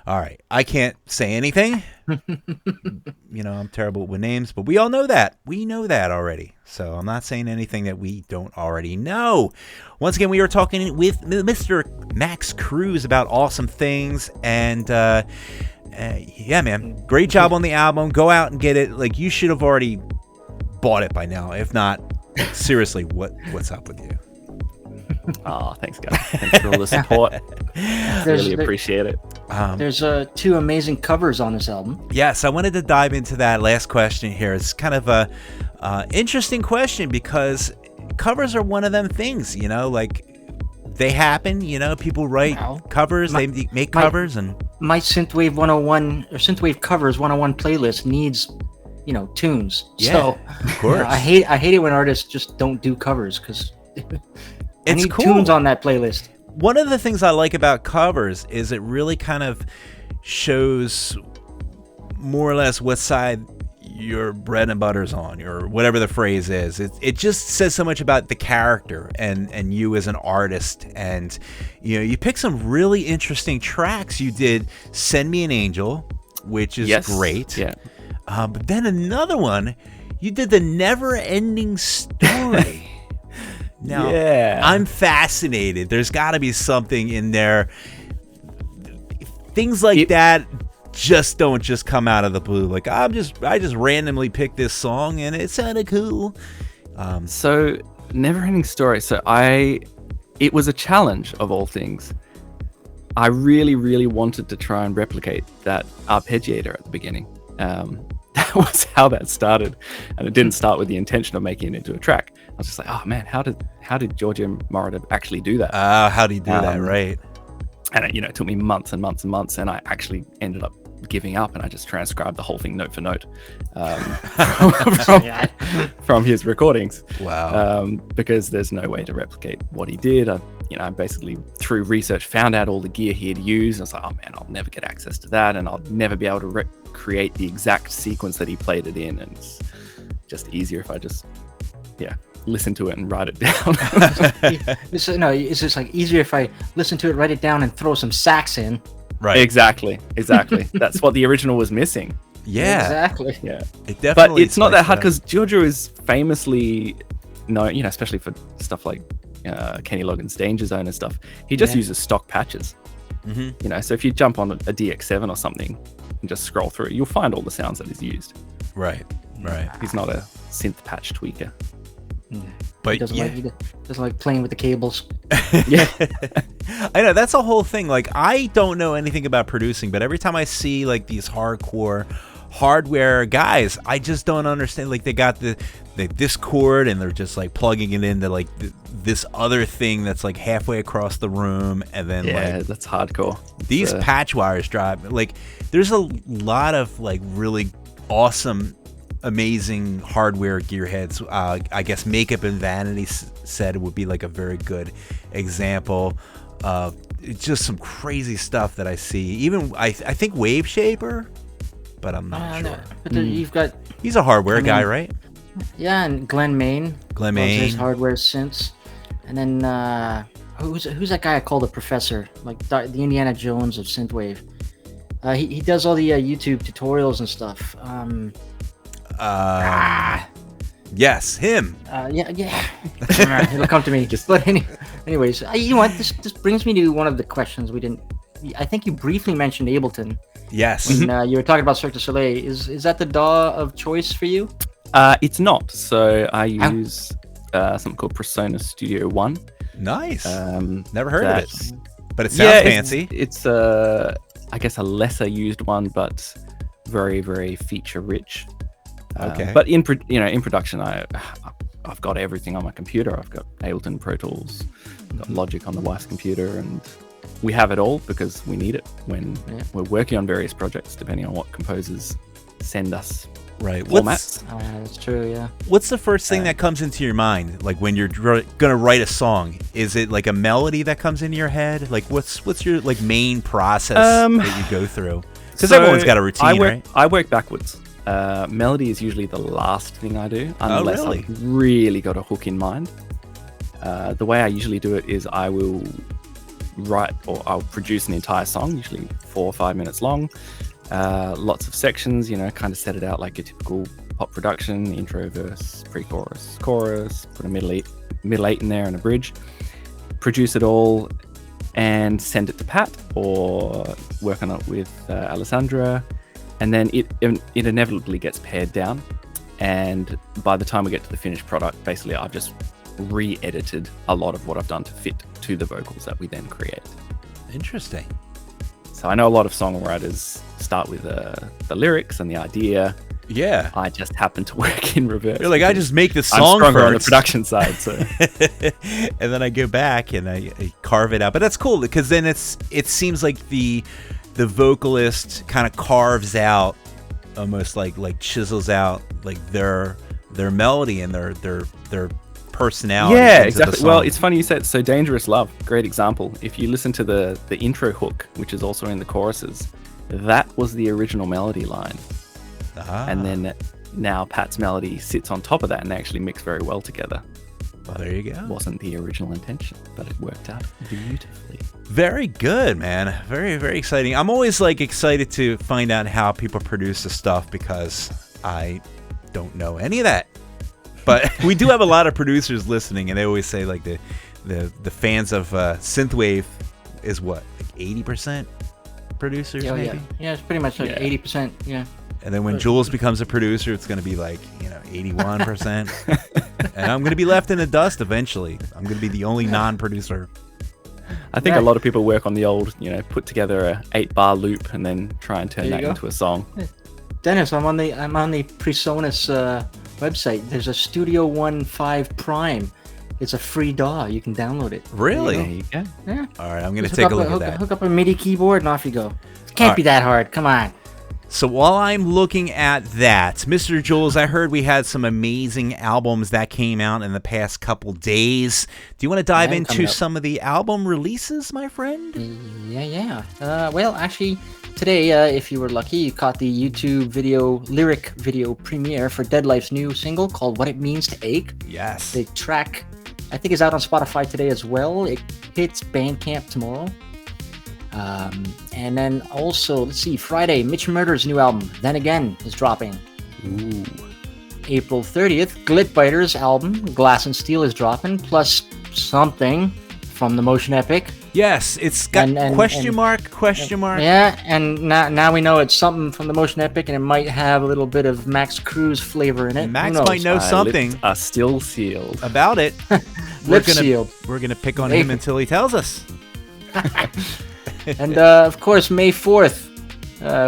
All right. I can't say anything. I'm terrible with names, but we all know that. We know that already. So I'm not saying anything that we don't already know. Once again, we were talking with Mr. Max Cruz about awesome things. And yeah, man, great job on the album. Go out and get it. Like, you should have already bought it by now. If not, seriously, what's up with you? Oh, thanks, guys. Thanks for all the support. Really appreciate it. There's 2 amazing covers on this album. Yes, I wanted to dive into that last question here. It's kind of a interesting question because covers are one of them things, like they happen, people write covers, they make covers. And my Synthwave 101 or Synthwave Covers 101 playlist needs, tunes. Yeah, so of course. I hate it when artists just don't do covers because I need cool. tunes on that playlist. One of the things I like about covers is it really kind of shows more or less what side your bread and butter's on, or whatever the phrase is. It just says so much about the character and you as an artist. And you pick some really interesting tracks. You did Send Me an Angel, which is great. Yeah. But then another one, you did The Never Ending Story. Now, I'm fascinated. There's got to be something in there. Things like that just don't just come out of the blue. Like, I just randomly picked this song and it sounded cool. So, Never Ending Story. So it was a challenge of all things. I really, really wanted to try and replicate that arpeggiator at the beginning. That was how that started, and it didn't start with the intention of making it into a track. I was just like, oh man, how did Giorgio Moroder actually do that? How did he do that, right? And it took me months and months and months, and I actually ended up giving up, and I just transcribed the whole thing note for note from his recordings. Wow. Because there's no way to replicate what he did. I basically, through research, found out all the gear he had used. I was like, oh man, I'll never get access to that, and I'll never be able to create the exact sequence that he played it in. And it's just easier if I just, listen to it and write it down. It's just like easier if I listen to it, write it down, and throw some sax in. Right. Exactly. That's what the original was missing. Yeah. Exactly. Yeah. It definitely. But it's not that hard because Giorgio is famously known, especially for stuff like Kenny Loggins' Danger Zone and stuff. He just uses stock patches. Mm-hmm. So if you jump on a DX7 or something and just scroll through it, you'll find all the sounds that he's used. Right. He's not a synth patch tweaker. But he doesn't like playing with the cables. Yeah. I know, that's a whole thing. Like, I don't know anything about producing, but every time I see like these hardcore hardware guys, I just don't understand. Like, they got this chord and they're just like plugging it into like this other thing that's like halfway across the room, and then that's hardcore. These patch wires drive. Like, there's a lot of like really awesome, amazing hardware gearheads. I guess Makeup and Vanity said it would be like a very good example of just some crazy stuff that I see. Even I think Wave Shaper, but I'm not sure. But you've got, he's a hardware guy, right? Yeah, and Glenn Main. His hardware synths. And then who's that guy I call the professor, like the Indiana Jones of synthwave? He does all the YouTube tutorials and stuff. Yes, him. Yeah. It'll come to me. But anyways, you know what? This brings me to one of the questions we didn't. I think you briefly mentioned Ableton. Yes. When you were talking about Cirque du Soleil. Is that the DAW of choice for you? It's not. So I use something called Persona Studio One. Nice. Never heard of it, but it sounds fancy. It's I guess a lesser used one, but very, very feature rich. Okay. But in production, I've got everything on my computer. I've got Ableton, Pro Tools, I've got Logic on the wife's computer, and we have it all because we need it when we're working on various projects, depending on what composers send us Right. formats. That's true. Yeah. What's the first thing that comes into your mind, like when you're gonna write a song? Is it like a melody that comes into your head? Like what's your like main process that you go through? Because everyone's got a routine, right? I work backwards. Melody is usually the last thing I do, unless really? I've really got a hook in mind. The way I usually do it is I will write, or I'll produce an entire song, usually 4 or 5 minutes long. Lots of sections, kind of set it out like a typical pop production: intro, verse, pre-chorus, chorus, put a middle eight in there and a bridge. Produce it all and send it to Pat, or work on it with Alessandra, and then it inevitably gets pared down. And by the time we get to the finished product, basically I've just re-edited a lot of what I've done to fit to the vocals that we then create. Interesting. So I know a lot of songwriters start with the lyrics and the idea. Yeah. I just happen to work in reverse. You're like, I just make the I'm song stronger on the first. production side. So. And then I go back and I carve it out. But that's cool, because then it seems like the vocalist kind of carves out, almost like chisels out like their melody and their personality. Yeah, exactly. Well, it's funny you said so. Dangerous Love, great example. If you listen to the intro hook, which is also in the choruses, that was the original melody line. And then now Pat's melody sits on top of that, and they actually mix very well together. Well, there you go. It wasn't the original intention, but it worked out beautifully. Very good, man. Very, very exciting. I'm always excited to find out how people produce the stuff, because I don't know any of that. But we do have a lot of producers listening, and they always say the fans of Synthwave is what, 80% producers, maybe? Yeah, it's pretty much 80%. Yeah. And then when Jules becomes a producer, it's going to be 81%. And I'm going to be left in the dust eventually. I'm going to be the only non-producer. I think a lot of people work on the old, put together a 8-bar loop and then try and turn that into a song. Dennis, I'm on the Presonus website. There's a Studio One 5 Prime. It's a free DAW. You can download it. Really? There you go. Yeah. All right, I'm going to take a look at that. Hook up a MIDI keyboard and off you go. It can't be that hard. Come on. So while I'm looking at that, Mr. Jules, I heard we had some amazing albums that came out in the past couple days. Do you want to dive into some of the album releases, my friend? Yeah. Well, actually, today, if you were lucky, you caught the YouTube lyric video premiere for Deadlife's new single called What It Means to Ache. Yes. The track, I think, is out on Spotify today as well. It hits Bandcamp tomorrow. And then also, let's see, Friday, Mitch Murder's new album, Then Again, is dropping. Ooh. April 30th, Glitbiter's album, Glass and Steel, is dropping, plus something from the Motion Epic. Yes, it's got question mark. Yeah, and now we know it's something from the Motion Epic, and it might have a little bit of Max Cruz flavor in it. Max might know something. Lips are still sealed. About it. Sealed. We're going to pick on him until he tells us. And of course, May 4th,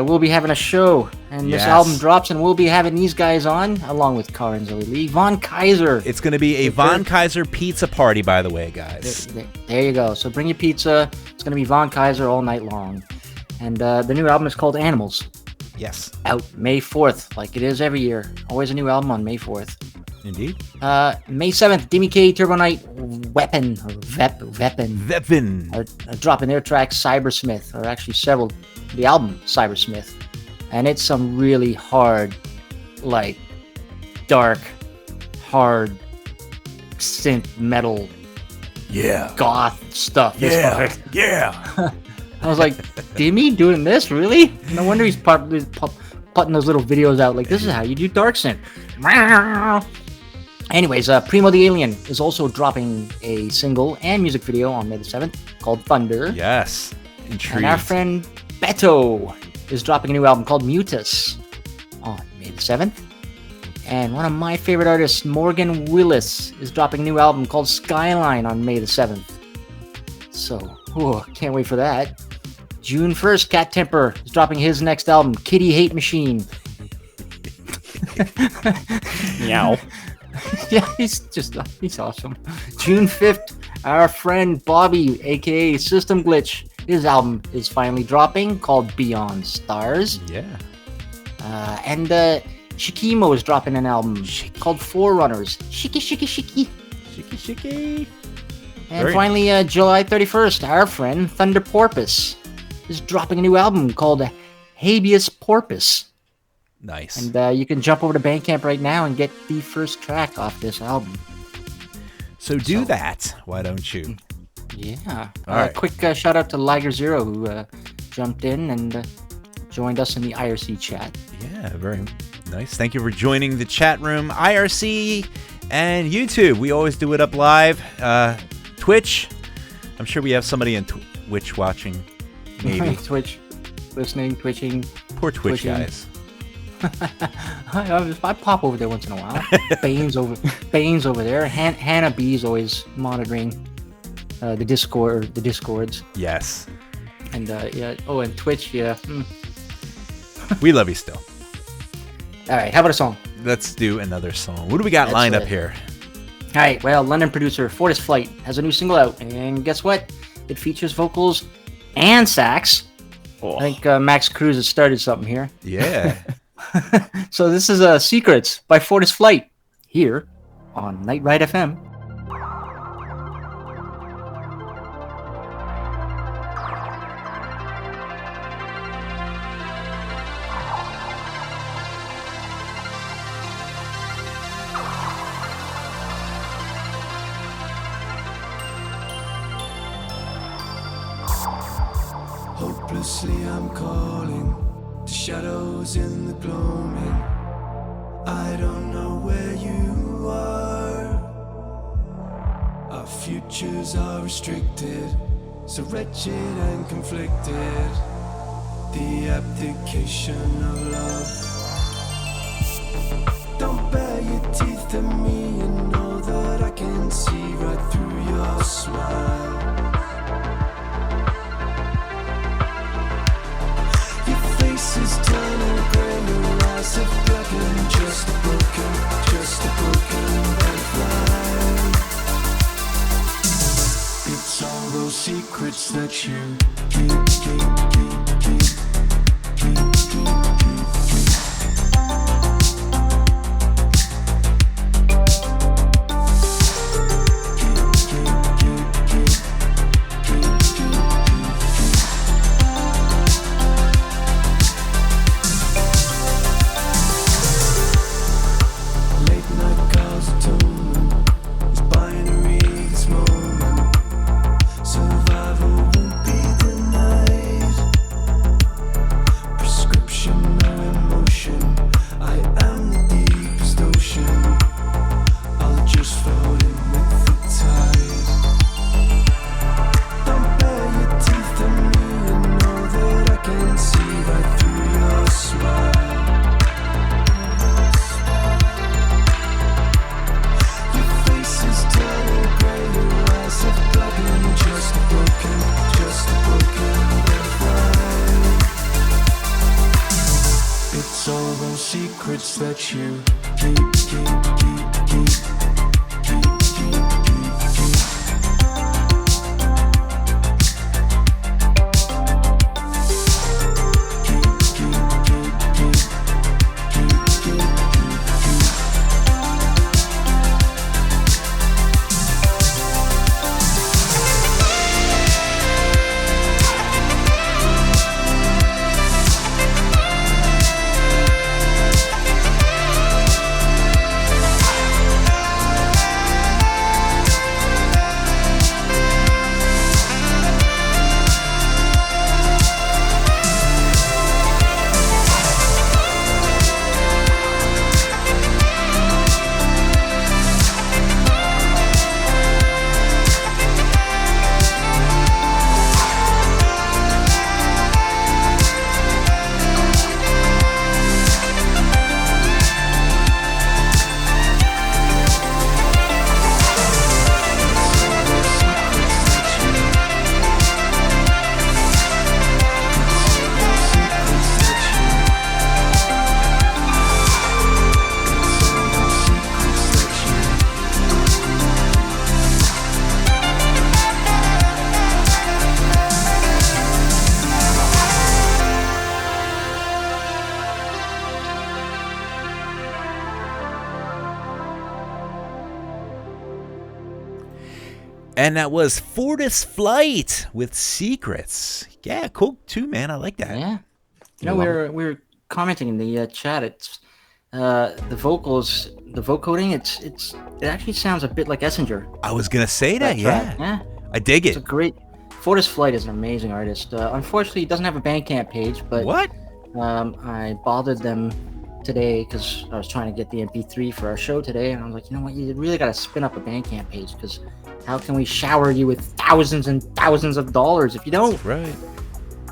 we'll be having a show, and this album drops, and we'll be having these guys on, along with Cara and Zoe Lee. Von Kaiser. It's going to be a Von Kaiser pizza party, by the way, guys. There you go. So bring your pizza. It's going to be Von Kaiser all night long. And the new album is called Animals. Yes. Out May 4th, like it is every year. Always a new album on May 4th. Indeed. May 7th, Demi K, Turbo Knight, Weapon are dropping their track Cybersmith, or actually several, the album Cybersmith. And it's some really hard, dark, hard synth metal, goth stuff. Yeah. I was like, Demi doing this? Really? No wonder he's putting those little videos out. This is how you do dark synth. Anyways, Primo the Alien is also dropping a single and music video on May the 7th called Thunder. Yes. Intrigued. And our friend Beto is dropping a new album called Mutus on May the 7th. And one of my favorite artists, Morgan Willis, is dropping a new album called Skyline on May the 7th. So, can't wait for that. June 1st, Cat Temper is dropping his next album, Kitty Hate Machine. Meow. Yeah, he's awesome. June 5th, our friend Bobby, aka System Glitch, his album is finally dropping, called Beyond Stars. Yeah. And Shikimo is dropping an album called Forerunners. Shiki. Shiki. And Very finally, July 31st, our friend Thunder Porpoise is dropping a new album called Habeas Porpoise. Nice. And you can jump over to Bandcamp right now and get the first track off this album. So do that. Why don't you? Yeah. All right. Quick shout out to Liger Zero, who jumped in and joined us in the IRC chat. Yeah, very nice. Thank you for joining the chat room. IRC and YouTube. We always do it up live. Twitch. I'm sure we have somebody in Twitch watching. Maybe. Twitch. Listening, twitching. Poor Twitch Twitching. guys. I pop over there once in a while. Bane's over there. Hannah B's always monitoring the discords. Yes. And yeah. Oh, and Twitch. Yeah. We love you still. All right. How about a song? Let's do another song. What do we got lined up here? All right. Well, London producer Fortis Flight has a new single out, and guess what? It features vocals and sax. Oh. I think Max Cruz has started something here. Yeah. So this is Secrets by Fortis Flight here on Night Ride FM. Hopelessly I'm calling to shadows in the gloaming. I don't know where you are. Our futures are restricted, so wretched and conflicted. The abdication of love. Don't bare your teeth to me and know that I can see right through your smile. Is turning grey, your eyes have blackened. Just a broken butterfly. It's all those secrets that you keep. Secrets that you keep. And that was Fortis Flight with Secrets. Yeah, cool too, man. I like that. Yeah. You know, we were commenting in the chat. It's the vocals, the vocoding. It actually sounds a bit like Essinger. I was gonna say that. track. Yeah. I dig It's it. a great. Fortis Flight is an amazing artist. Unfortunately, he doesn't have a Bandcamp page, but What? I bothered them today because I was trying to get the MP3 for our show today, and I was like, you know what, you really got to spin up a Bandcamp page because how can we shower you with thousands and thousands of dollars if you don't? Right.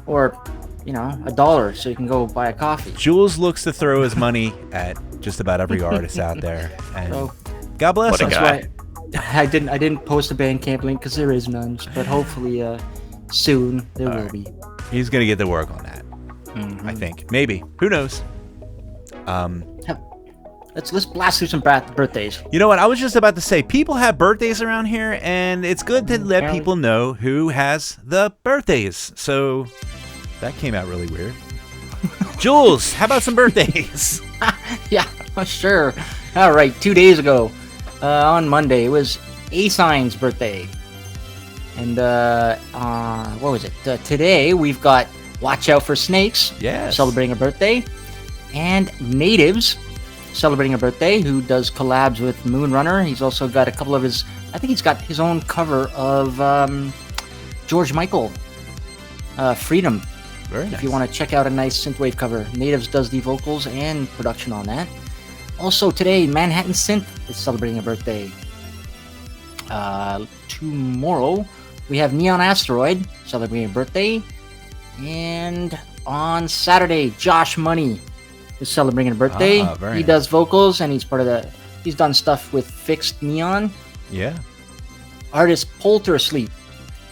Or, you know, $1 so you can go buy a coffee. Jules looks to throw his money at just about every artist out there, and So God bless What a him. guy. that's why I didn't post a Bandcamp link because there is none, but hopefully soon there will be. He's gonna get to work on that. I think maybe. Who knows? Let's blast through some birthdays. You know what? I was just about to say, people have birthdays around here, and it's good to let Apparently. people know who has the birthdays. So that came out really weird. Jules, how about some birthdays? Yeah, sure. All right, 2 days ago, on Monday, it was A-Sign's birthday. And what was it? Today, we've got Watch Out for Snakes, Yes. celebrating a birthday, and Natives, celebrating a birthday, who does collabs with Moonrunner. He's also got a couple of his, I think he's got his own cover of George Michael, Freedom. Very nice. If you want to check out a nice synthwave cover, Natives does the vocals and production on that. Also today, Manhattan Synth is celebrating a birthday. Tomorrow, we have Neon Asteroid celebrating a birthday. And on Saturday, Josh Money is celebrating a birthday. Very He nice. does vocals and he's part of he's done stuff with Fixed Neon. Yeah. Artist Polter Sleep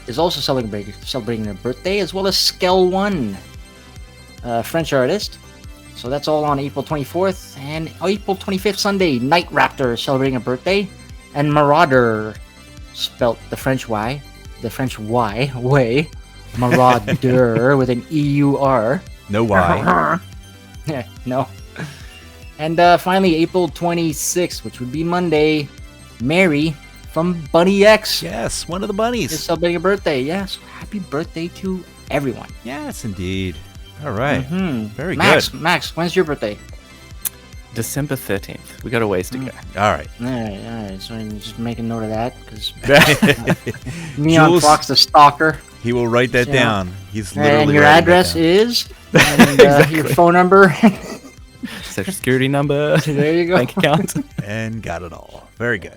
is also celebrating their birthday, as well as Skel One, French artist. So that's all on April 24th. And April 25th, Sunday, Night Raptor is celebrating a birthday. And Marauder, spelt the French Y way, Marauder with an E-U-R. No why. Yeah, no. And finally, April 26th, which would be Monday, Mary from Bunny X Yes, one of the is bunnies. celebrating a birthday. Yes, happy birthday to everyone. Yes, indeed. All right. Very Max, good. Max, when's your birthday? December 13th. We got a ways to go. All right. All right. So I'm just making note of that because Neon Jules- Fox, the stalker. He will write that Yeah. down. He's literally And your writing that address down. is, and your phone number. Social security number, There you go. bank account. And got it all. Very good.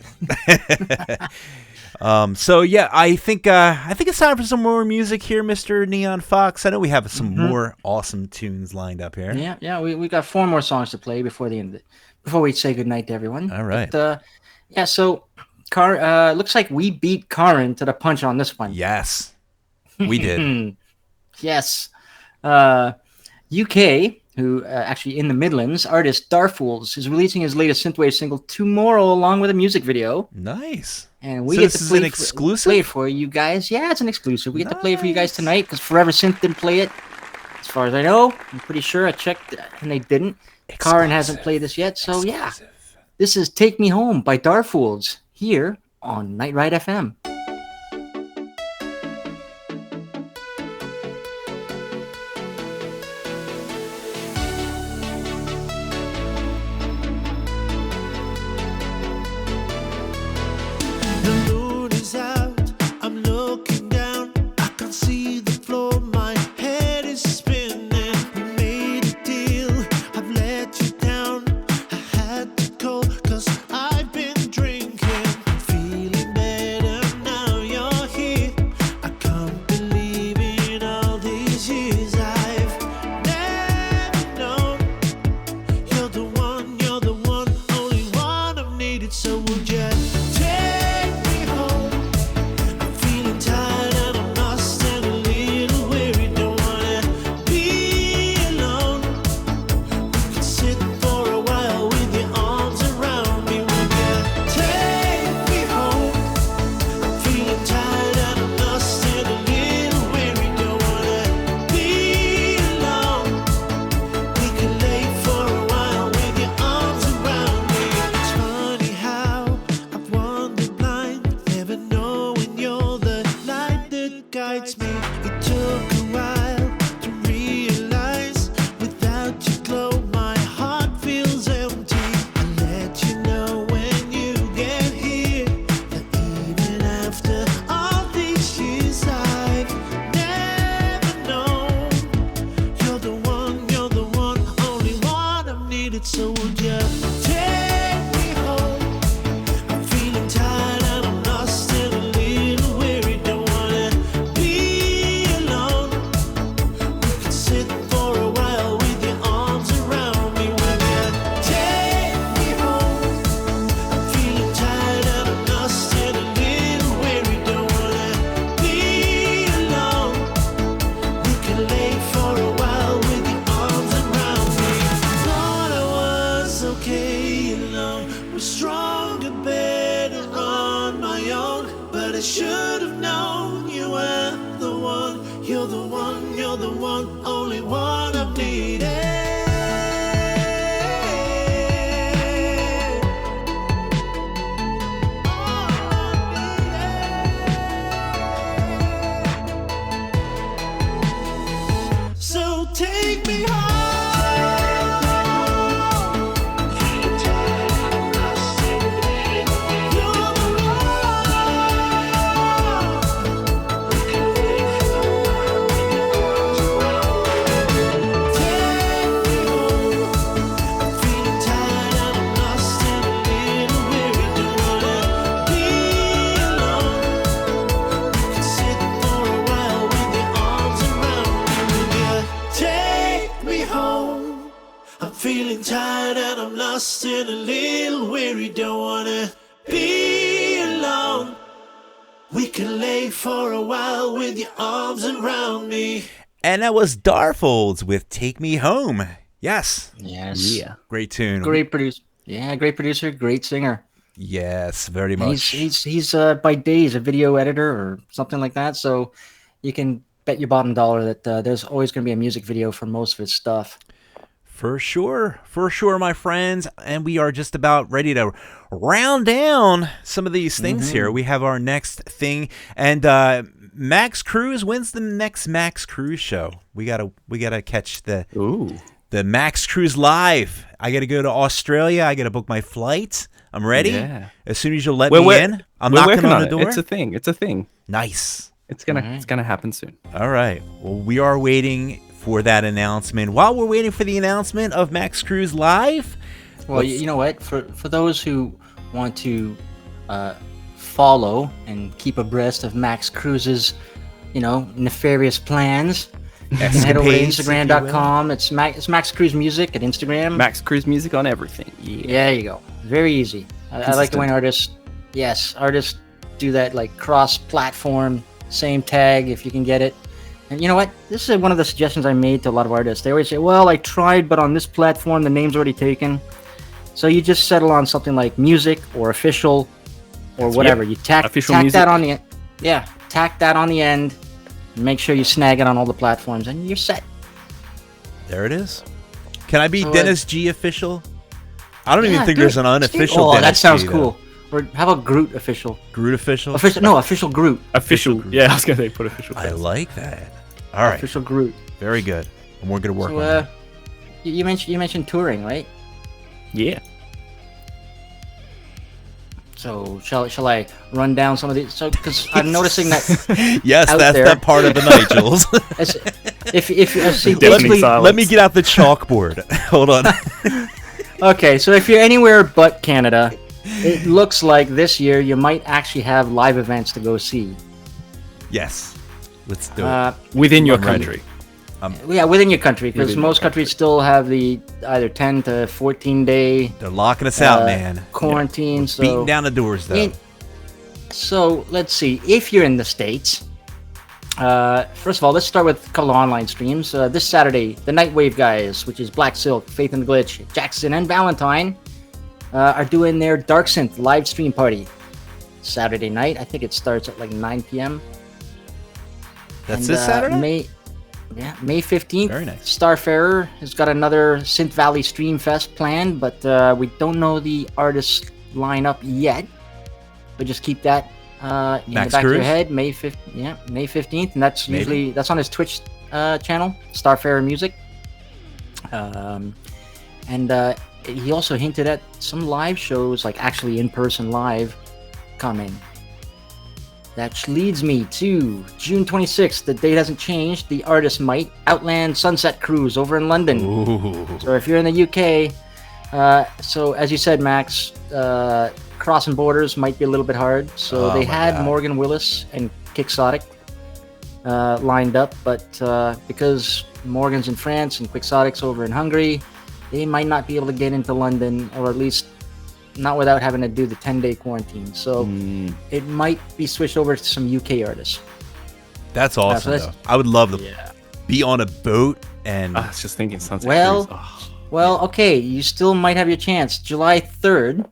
So yeah, I think it's time for some more music here, Mr. Neon Fox. I know we have some more awesome tunes lined up here. Yeah. We got 4 more songs to play before the end. Before we say goodnight to everyone. All right. But, yeah. So, looks like we beat Karin to the punch on this one. Yes, we did. Yes. UK, who actually in the Midlands, artist Darfools is releasing his latest synthwave single tomorrow, along with a music video. Nice. And we So get this to is play an play exclusive? it for you guys. Yeah, it's an exclusive. We get to play it for you guys tonight because Forever Synth didn't play it. As far as I know, I'm pretty sure I checked and they didn't. Karin hasn't played this yet, so yeah. This is Take Me Home by Darfools here on Night Ride FM. The moon is out, I'm looking down, I can see the floor, my head is spinning. We made a deal, I've let you down, I had to call 'cause I've been drinking, feeling better it, so would you take me home? I'm feeling tired and I'm lost and a little weary. Don't wanna be alone. We could sit for a while with your arms around me. Would you take me home? I'm feeling tired and I'm lost and a little weary. Don't wanna be alone. We could lay for a while with your arms around me. Thought I was okay alone, was stronger, better on my own. But I should have known you were the one. You're the one, you're the one, only one I've needed. So take me home. You're the one. Take me home. I'm feeling tired and I'm lost and a little weary. Don't wanna be alone. We could sit for a while with your arms around me. Will you take me home? I'm feeling tired and I'm lost and a little weary. Don't wanna be alone. We can lay for a while with your arms around me. And that was Darfolds with Take Me Home. Yes. Yes. Yeah. Great tune. Great producer. Yeah, great producer, great singer. Yes, very And much. he's by day he's a video editor or something like that. So you can bet your bottom dollar that there's always going to be a music video for most of his stuff. For sure, my friends. And we are just about ready to round down some of these things here. We have our next thing, and Max Cruz. When's the next Max Cruz show? We gotta catch the Max Cruz live. I gotta go to Australia. I gotta book my flight. I'm ready. Yeah. As soon as you let me in, I'm we're knocking working on the it. door. It's a thing. It's a thing. Nice. It's gonna happen soon. All right. Well, we are waiting for that announcement. While we're waiting for the announcement of Max Cruz live, Well, you know what? For those who want to follow and keep abreast of Max Cruz's, nefarious plans, you can head over to escapades, if you will. Instagram.com. It's Max Cruz Music at Instagram. Max Cruz music on everything. Yeah. There you go. Very easy. I like the way artists do that, like cross-platform, same tag if you can get it. And you know what? This is one of the suggestions I made to a lot of artists. They always say, well, I tried, but on this platform, the name's already taken. So you just settle on something like music or official or whatever. You tack Official that on the end. Yeah, tack that on the end. And make sure you snag it on all the platforms, and you're set. There it is. Can I be So, Dennis G official? I don't even Yeah, think do there's it. an unofficial Oh, Dennis that sounds G, though. cool. Or how about Groot official? Groot official? Official Groot. Official. Yeah, I was gonna say put official. I first. like that. All right. Official Groot. Very good. And we're going to work So, on that. you mentioned touring, right? Yeah. So shall I run down some of these? So because I'm noticing that Yes, out that's there- that part of the night, Jules. if see, Deafening basically, silence. Let me get out the chalkboard. Hold on. okay. So if you're anywhere but Canada, it looks like this year you might actually have live events to go see. Yes. Let's do it. Within your I'm ready. country. Yeah, within your country, because Within most your countries still have the either 10 to 14 day They're locking us out, man. quarantine. So Beating down the doors, though. So let's see. If you're in the States, first of all, let's start with a couple of online streams. This Saturday, the Nightwave guys, which is Black Silk, Faith and the Glitch, Jackson, and Valentine, are doing their Dark Synth live stream party Saturday night. I think it starts at like 9 p.m. That's this Saturday? May 15th. Very nice. Starfarer has got another Synth Valley Stream Fest planned, but we don't know the artist lineup yet. But just keep that in Max the back Cruz? of your head. May 15th, and that's Maybe. usually that's on his Twitch channel, Starfarer Music. And he also hinted at some live shows, like actually in-person live, coming. That leads me to June 26th. The date hasn't changed. The artist might Outland Sunset Cruise over in London. Ooh. So if you're in the UK, So as you said, Max, crossing borders might be a little bit hard. So Oh they my had God. Morgan Willis and Quixotic lined up, but because Morgan's in France and Quixotic's over in Hungary, they might not be able to get into London, or at least not without having to do the 10-day quarantine. So it might be switched over to some UK artists. That's awesome, that's- though. I would love to be on a boat and I was just thinking Sunset Well, Cruise. Oh, Well, okay, you still might have your chance. July 3rd,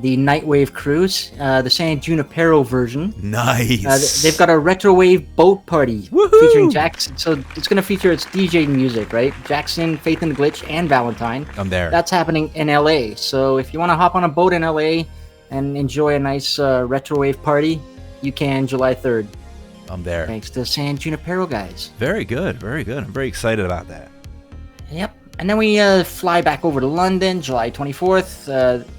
the Nightwave Cruise, the San Junipero version. nice. They've got a retrowave boat party Woohoo! featuring Jackson. So it's going to feature its DJ music, right? Jackson, Faith in the Glitch, and Valentine. I'm there. That's happening in LA. So if you want to hop on a boat in LA and enjoy a nice retrowave party, you can July 3rd. I'm there. Thanks to San Junipero guys. Very good. Very good. I'm very excited about that. Yep. And then we fly back over to London, July 24th.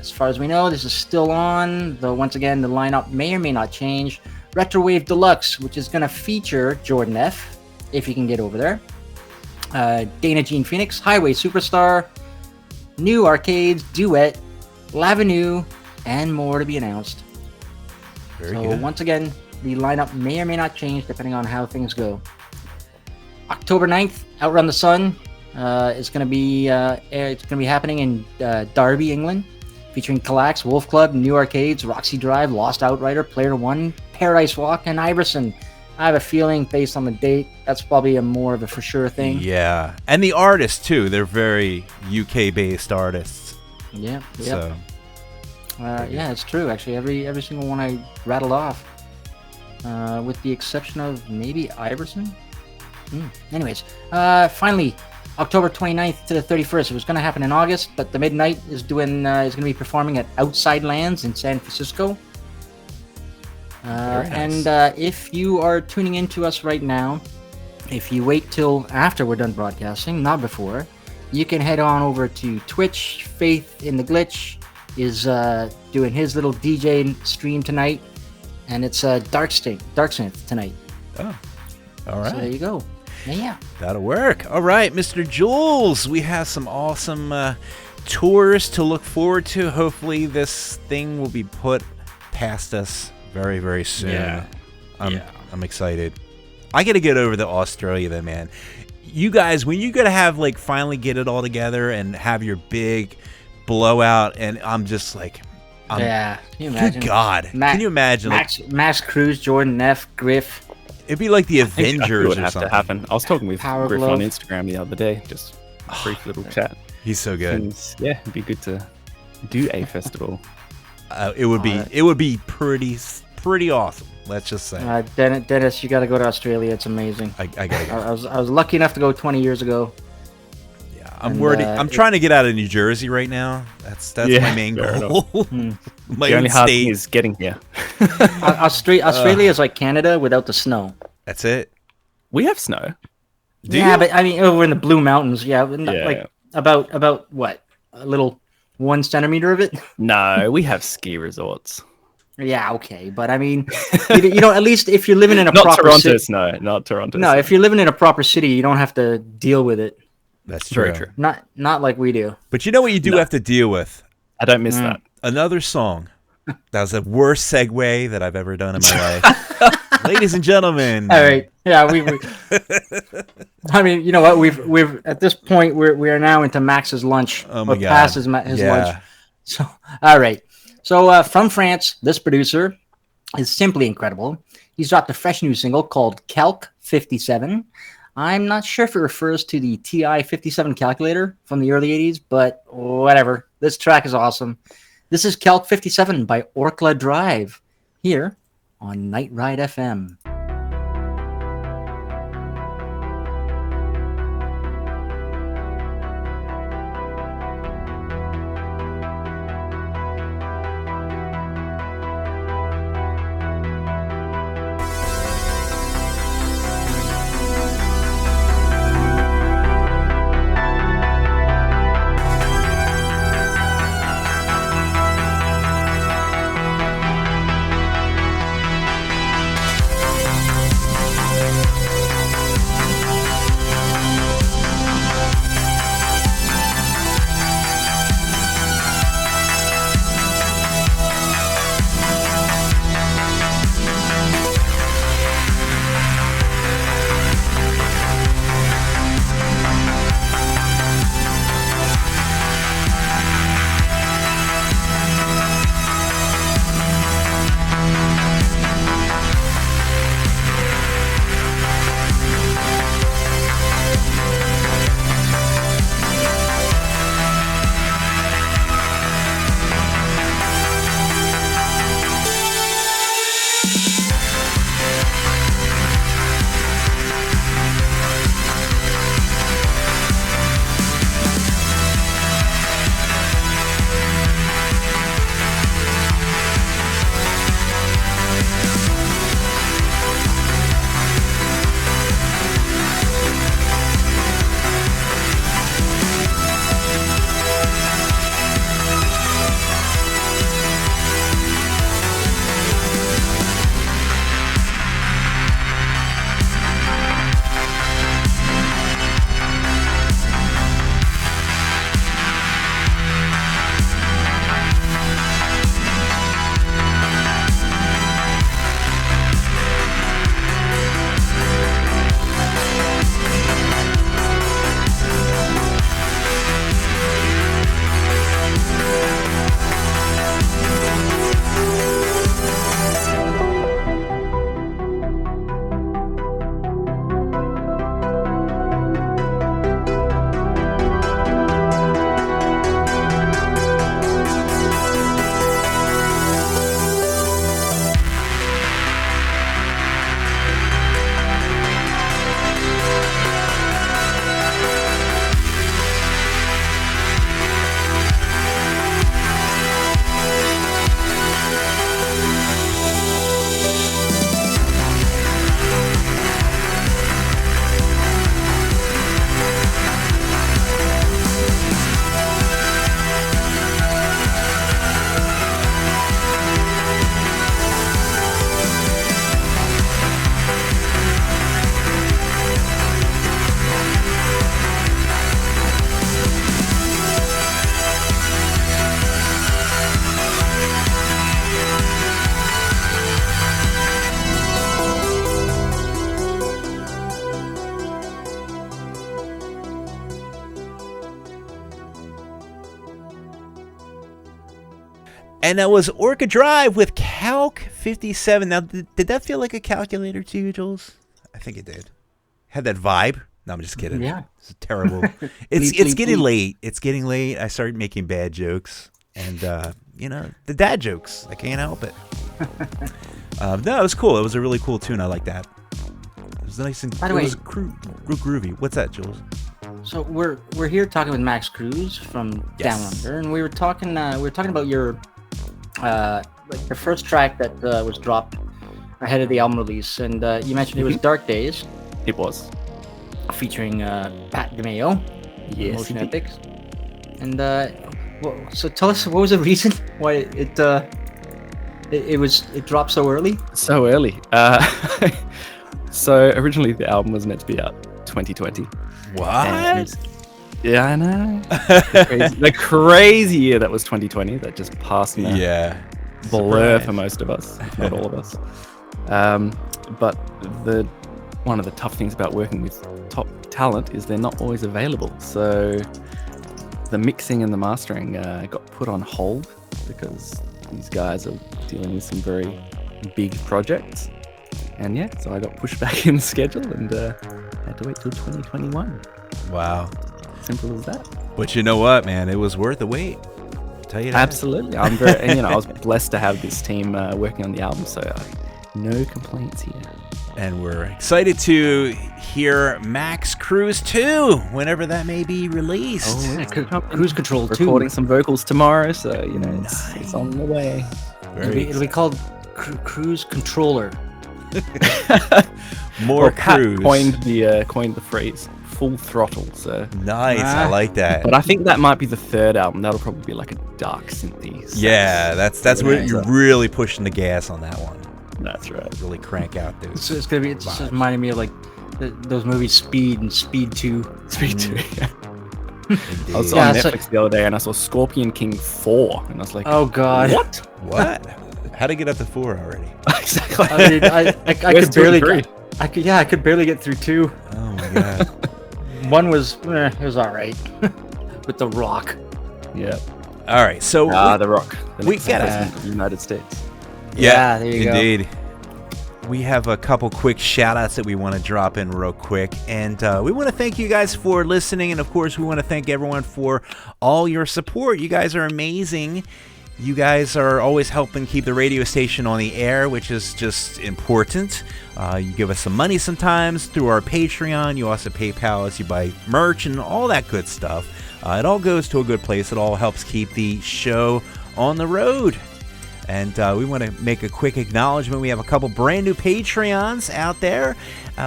As far as we know, this is still on, though once again, the lineup may or may not change. Retrowave Deluxe, which is going to feature Jordan F., if you can get over there. Dana Jean Phoenix, Highway Superstar, New Arcades, Duet, Lavenue, and more to be announced. Very So good. once again, the lineup may or may not change depending on how things go. October 9th, Outrun the Sun. It's going to be happening in Derby, England, featuring Kallax, Wolf Club, New Arcades, Roxy Drive, Lost Outrider, Player One, Paradise Walk, and Iverson. I have a feeling, based on the date, that's probably a more of a for sure thing. Yeah. And the artists, too. They're very UK-based artists. Yeah. So, Yeah, it's true. Actually, every single one I rattled off, with the exception of maybe Iverson. Anyways, finally, October 29th to the 31st. It was going to happen in August, but the Midnight is going to be performing at Outside Lands in San Francisco. Very nice. And if you are tuning in to us right now, if you wait till after we're done broadcasting, not before, you can head on over to Twitch. Faith in the Glitch is doing his little DJ stream tonight, and it's Darksynth tonight. oh. All So there right. you go. Yeah. That'll work. All right, Mr. Jules. We have some awesome tours to look forward to. Hopefully, this thing will be put past us very, very soon. Yeah. I'm excited. I got to get over to Australia, then, man. You guys, when you got to have, like, finally get it all together and have your big blowout, and I'm just like, Yeah. Can you imagine? good God. Can you imagine? Like, Max Cruz, Jordan F., Griff. it'd be like the I think it Avengers would or have something. to happen. I was talking with Power Griff Glove. on Instagram the other day, just a brief little chat. He's so good. And yeah, it'd be good to do a festival. It would be pretty awesome. Let's just say. Dennis, you got to go to Australia. It's amazing. I gotta go. I was lucky enough to go 20 years ago. Yeah, I'm And, worried. I'm trying to get out of New Jersey right now. That's Yeah, my main fair goal. My The own only hard state. thing is getting here. Australia is like Canada without the snow. That's it. We have snow. Do yeah, you? but I mean, over in the Blue Mountains, yeah, Yeah. like about what, a little 1 centimeter of it. No, we have ski resorts. Yeah, okay, but I mean, you know, at least if you're living in a Not proper Toronto city, snow. Not Toronto. no, snow. if you're living in a proper city, you don't have to deal with it. That's true. Very true. Not like we do. But you know what you do No. have to deal with? I don't miss that. Another song. That was the worst segue that I've ever done in my life. Ladies and gentlemen. All right, yeah, we I mean, you know what? We've at this point we are now into Max's lunch. Oh my or God. past his Yeah. lunch. So all right, so from France, this producer is simply incredible. He's dropped a fresh new single called Calc 57. I'm not sure if it refers to the TI 57 calculator from the early 80s, but whatever. This track is awesome. This is Calc 57 by Orkla Drive here on Night Ride FM. Calc And that was Orca Drive with Calc 57. Now, did that feel like a calculator to you, Jules? I think it did. Had that vibe. No, I'm just kidding. Yeah. It's terrible. It's getting late. It's getting late. I started making bad jokes. And, the dad jokes. I can't help it. No, it was cool. It was a really cool tune. I like that. It was nice and By the way, it was groovy. What's that, Jules? So we're here talking with Max Cruz from Down Under, and we were talking about your the first track that was dropped ahead of the album release, and you mentioned it was Dark Days. It was. Featuring Pat DeMeo, Yes, Motion it did. Epics. And so tell us, what was the reason why it dropped so early? So early. So originally the album was meant to be out 2020. What? And, yeah, I know. The crazy year that was 2020 that just passed in a blur for most of us, if not all of us. But one of the tough things about working with top talent is they're not always available. So the mixing and the mastering got put on hold because these guys are dealing with some very big projects. And yeah, so I got pushed back in the schedule and had to wait till 2021. Wow. Simple as that. But you know what, man? It was worth the wait. I'll tell you that. Absolutely. I'm very, and I was blessed to have this team working on the album, so no complaints here. And we're excited to hear Max Cruz 2, whenever that may be released. Oh, yeah, Cruise Control 2. Recording some vocals tomorrow, so it's on the way. It'll be called Cruise Controller. More Pat Cruz. coined the phrase full throttle. So nice, I like that. But I think that might be the third album. That'll probably be like a dark synthy. Yeah, that's where you're really pushing the gas on that one. That's right. Really crank out those. It's gonna be. It's just reminding me of like those movies Speed and Speed 2. Speed 2. Yeah. I was Yeah, on it's Netflix the other day and I saw Scorpion King 4, and I was like, Oh God. What? How'd it get up to 4 already? Exactly. I mean, I Where's could barely. 2 and 3? I could barely get through 2. Oh my god. One was it was all right with The Rock. Yeah. All right, so The Rock. The we next gotta- president of the United States. Yeah, there you go. indeed. We have a couple quick shout outs that we want to drop in real quick. And we want to thank you guys for listening. And of course, we want to thank everyone for all your support. You guys are amazing. You guys are always helping keep the radio station on the air, which is just important. You give us some money sometimes through our Patreon. You also PayPal us. You buy merch and all that good stuff. It all goes to a good place. It all helps keep the show on the road. And we want to make a quick acknowledgement. We have a couple brand new Patreons out there.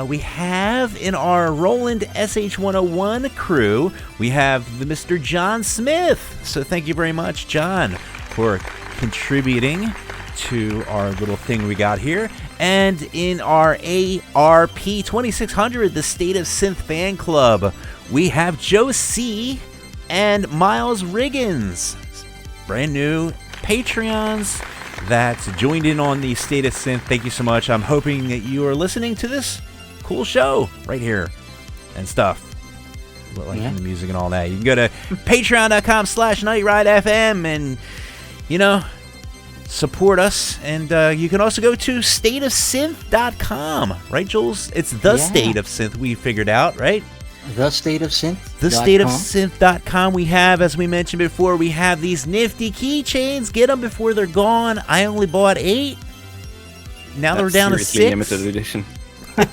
We have in our Roland SH101 crew, we have the Mr. John Smith. So thank you very much, John, for contributing to our little thing we got here. And in our ARP 2600, the State of Synth Fan Club, we have Joe C. and Miles Riggins. Brand new Patreons that joined in on the State of Synth. Thank you so much. I'm hoping that you are listening to this cool show right here and stuff. Like the music and all that. You can go to patreon.com/NightRideFM and, support us. And you can also go to stateofsynth.com. Right, Jules? It's the State of Synth we figured out, right? The State of Synth. TheStateOfSynth.com. We have, as we mentioned before, we have these nifty keychains. Get them before they're gone. I only bought 8. Now they're down to 6. Limited edition.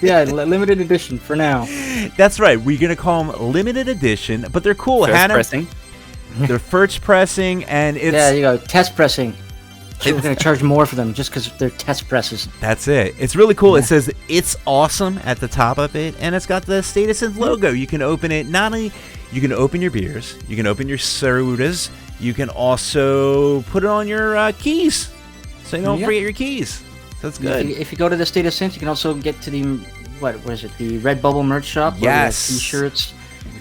Yeah, limited edition for now. That's right. We're going to call them limited edition, but they're cool. First pressing. They're first pressing, and it's... Yeah, you go. Test pressing. So we're going to charge more for them just because they're test presses. That's it. It's really cool. It says "It's Awesome" at the top of it, and it's got the State of Synth logo. You can open it. Not only you can open your beers, you can open your sodas. You can also put it on your keys, so you don't forget your keys. So that's good. If you go to the State of Synth, you can also get to the what is it? The Redbubble merch shop. Yes. T-shirts,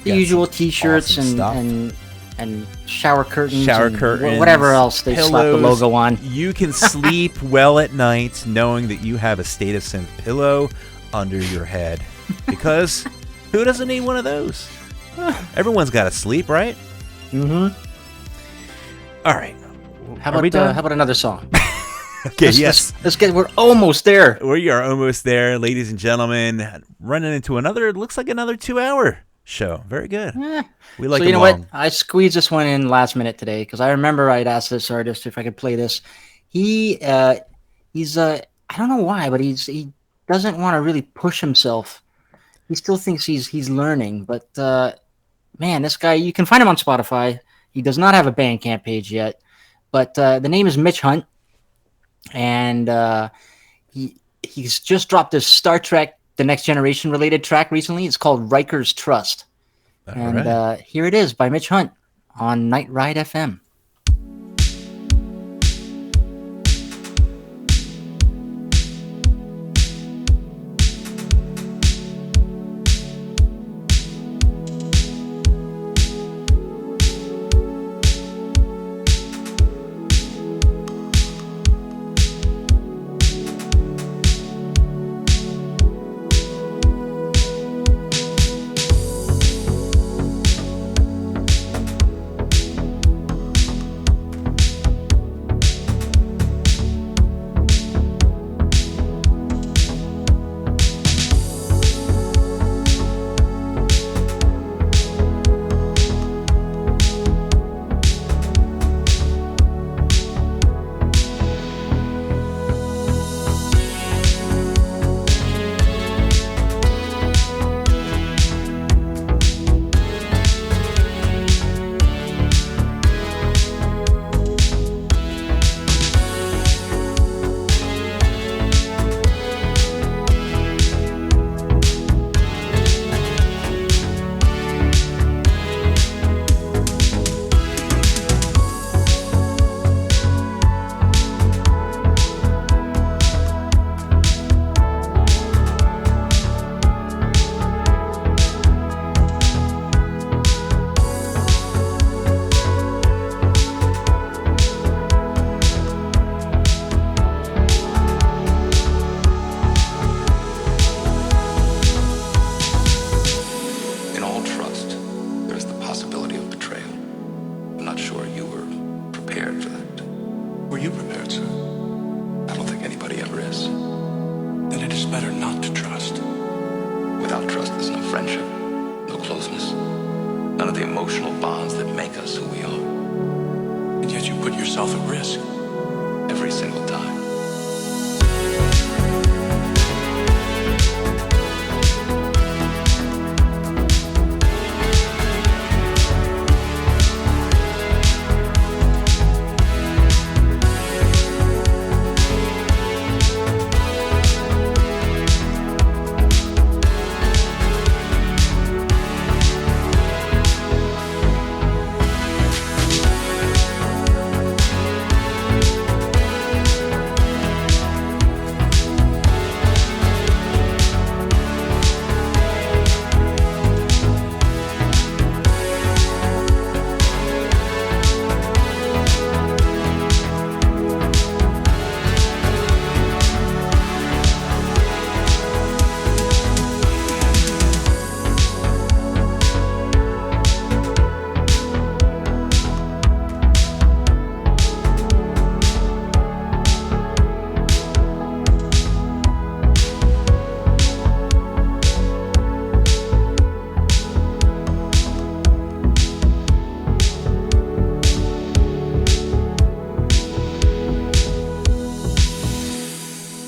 the usual T-shirts awesome and shower curtains, curtains, whatever else they slap the logo on. You can sleep well at night knowing that you have a State of Synth pillow under your head. Because who doesn't need one of those? Everyone's got to sleep, right? Mm-hmm. All right. How Are we about done? how about another song? Okay, yes. Let's get. We're almost there. We are almost there, ladies and gentlemen. Running into looks like another 2-hour show. Very good. We like So them you know long. what? I squeezed this one in last minute today because I remember I'd asked this artist if I could play this. He's I don't know why, but he doesn't want to really push himself. He still thinks he's learning, but man, this guy, you can find him on Spotify. He does not have a Bandcamp page yet, but the name is Mitch Hunt, and he's just dropped this Star Trek: The Next Generation related track recently. It's called Riker's Trust. And here it is by Mitch Hunt on Night Ride FM.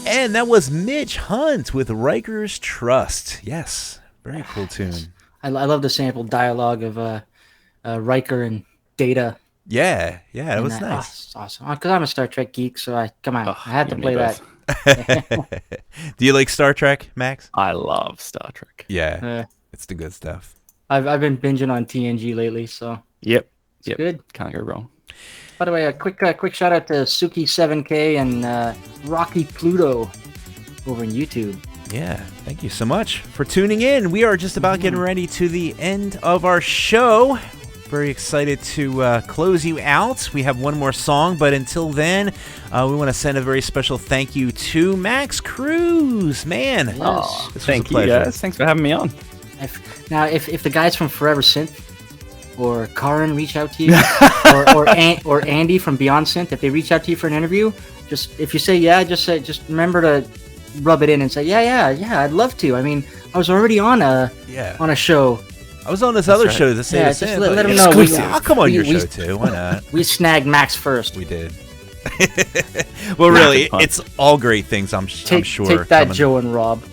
And that was Mitch Hunt with Riker's Trust. Yes, very cool tune. I love the sample dialogue of Riker and Data. Yeah, that was nice. Oh, it's awesome. Because I'm a Star Trek geek, so I had to you play and me that. Do you like Star Trek, Max? I love Star Trek. Yeah, it's the good stuff. I've been binging on TNG lately, so Yep. good. Can't go wrong. By the way, a quick shout out to Suki7K and Rocky Pluto over on YouTube. Yeah, thank you so much for tuning in. We are just about getting ready to the end of our show. Very excited to close you out. We have one more song, but until then, we want to send a very special thank you to Max Cruz. Man, Yes. this Thank was a you, pleasure. guys. Thanks for having me on. If the guys from Forever Synth or Karin reach out to you, or Andy from Beyond Synth, if they reach out to you for an interview, just if you say yeah, just remember to rub it in and say yeah, I'd love to. I mean, I was already on a show. I was on this other show to say Yeah, the just same. let but them know. I'll come on your we- show too. Why not? We snagged Max first. We did. Well, really, it's all great things. I'm sure. Take that, coming. Joe and Rob.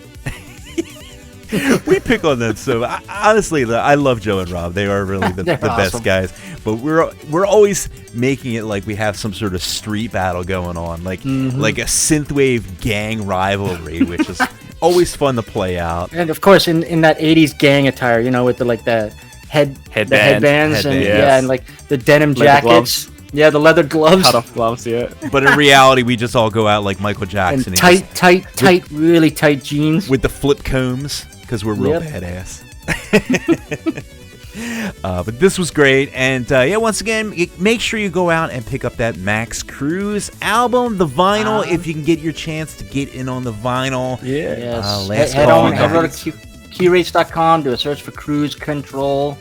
We pick on them so honestly. I love Joe and Rob. They are really the They're best awesome. guys. But we're always making it like we have some sort of street battle going on, like a synthwave gang rivalry, which is always fun to play out. And of course, in that '80s gang attire, with the headbands, and yes. and like the denim Leather jackets. gloves. Yeah, the leather gloves. Cut off gloves, yeah. But in reality, we just all go out like Michael Jackson And just- tight, really tight jeans. with the flip combs because we're real Yep. badass. But this was great, and once again, make sure you go out and pick up that Max Cruz album, the vinyl, if you can get your chance to get in on the vinyl. Yeah. Yes. last head call, on over guys. to QRates.com, do a search for Cruise Control.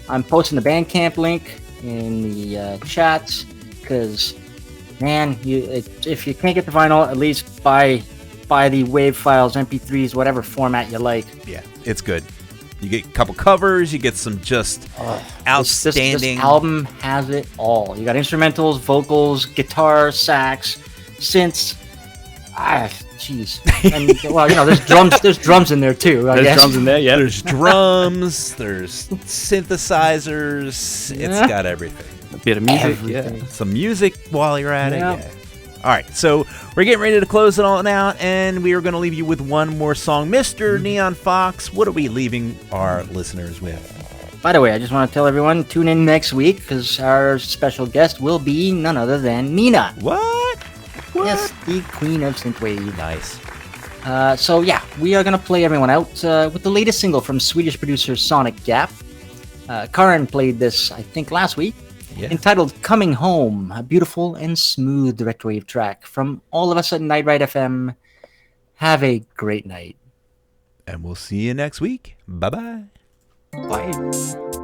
I'm posting the Bandcamp link in the chats because, man, if you can't get the vinyl, at least buy the WAV files, MP3s, whatever format you like. Yeah, it's good. You get a couple covers, you get some just outstanding. This album has it all. You got instrumentals, vocals, guitar, sax, synths. Jeez. And well, there's drums. There's drums in there too. I There's guess. drums in there, yeah. There's drums, there's synthesizers, it's Yeah. got everything. A bit of music, Everything. yeah. Some music while you're at Yeah. it. Yeah. All right, so we're getting ready to close it all out, and we are going to leave you with one more song. Mr. Neon Fox, what are we leaving our listeners with? By the way, I just want to tell everyone, tune in next week because our special guest will be none other than Nina. What? Yes, the queen of synthwave. Nice. So yeah, we are gonna play everyone out with the latest single from Swedish producer Sonic Gap. Karin played this, I think, last week. Yeah. Entitled "Coming Home," a beautiful and smooth retrowave track from all of us at Night Ride FM. Have a great night. And we'll see you next week. Bye-bye. Bye.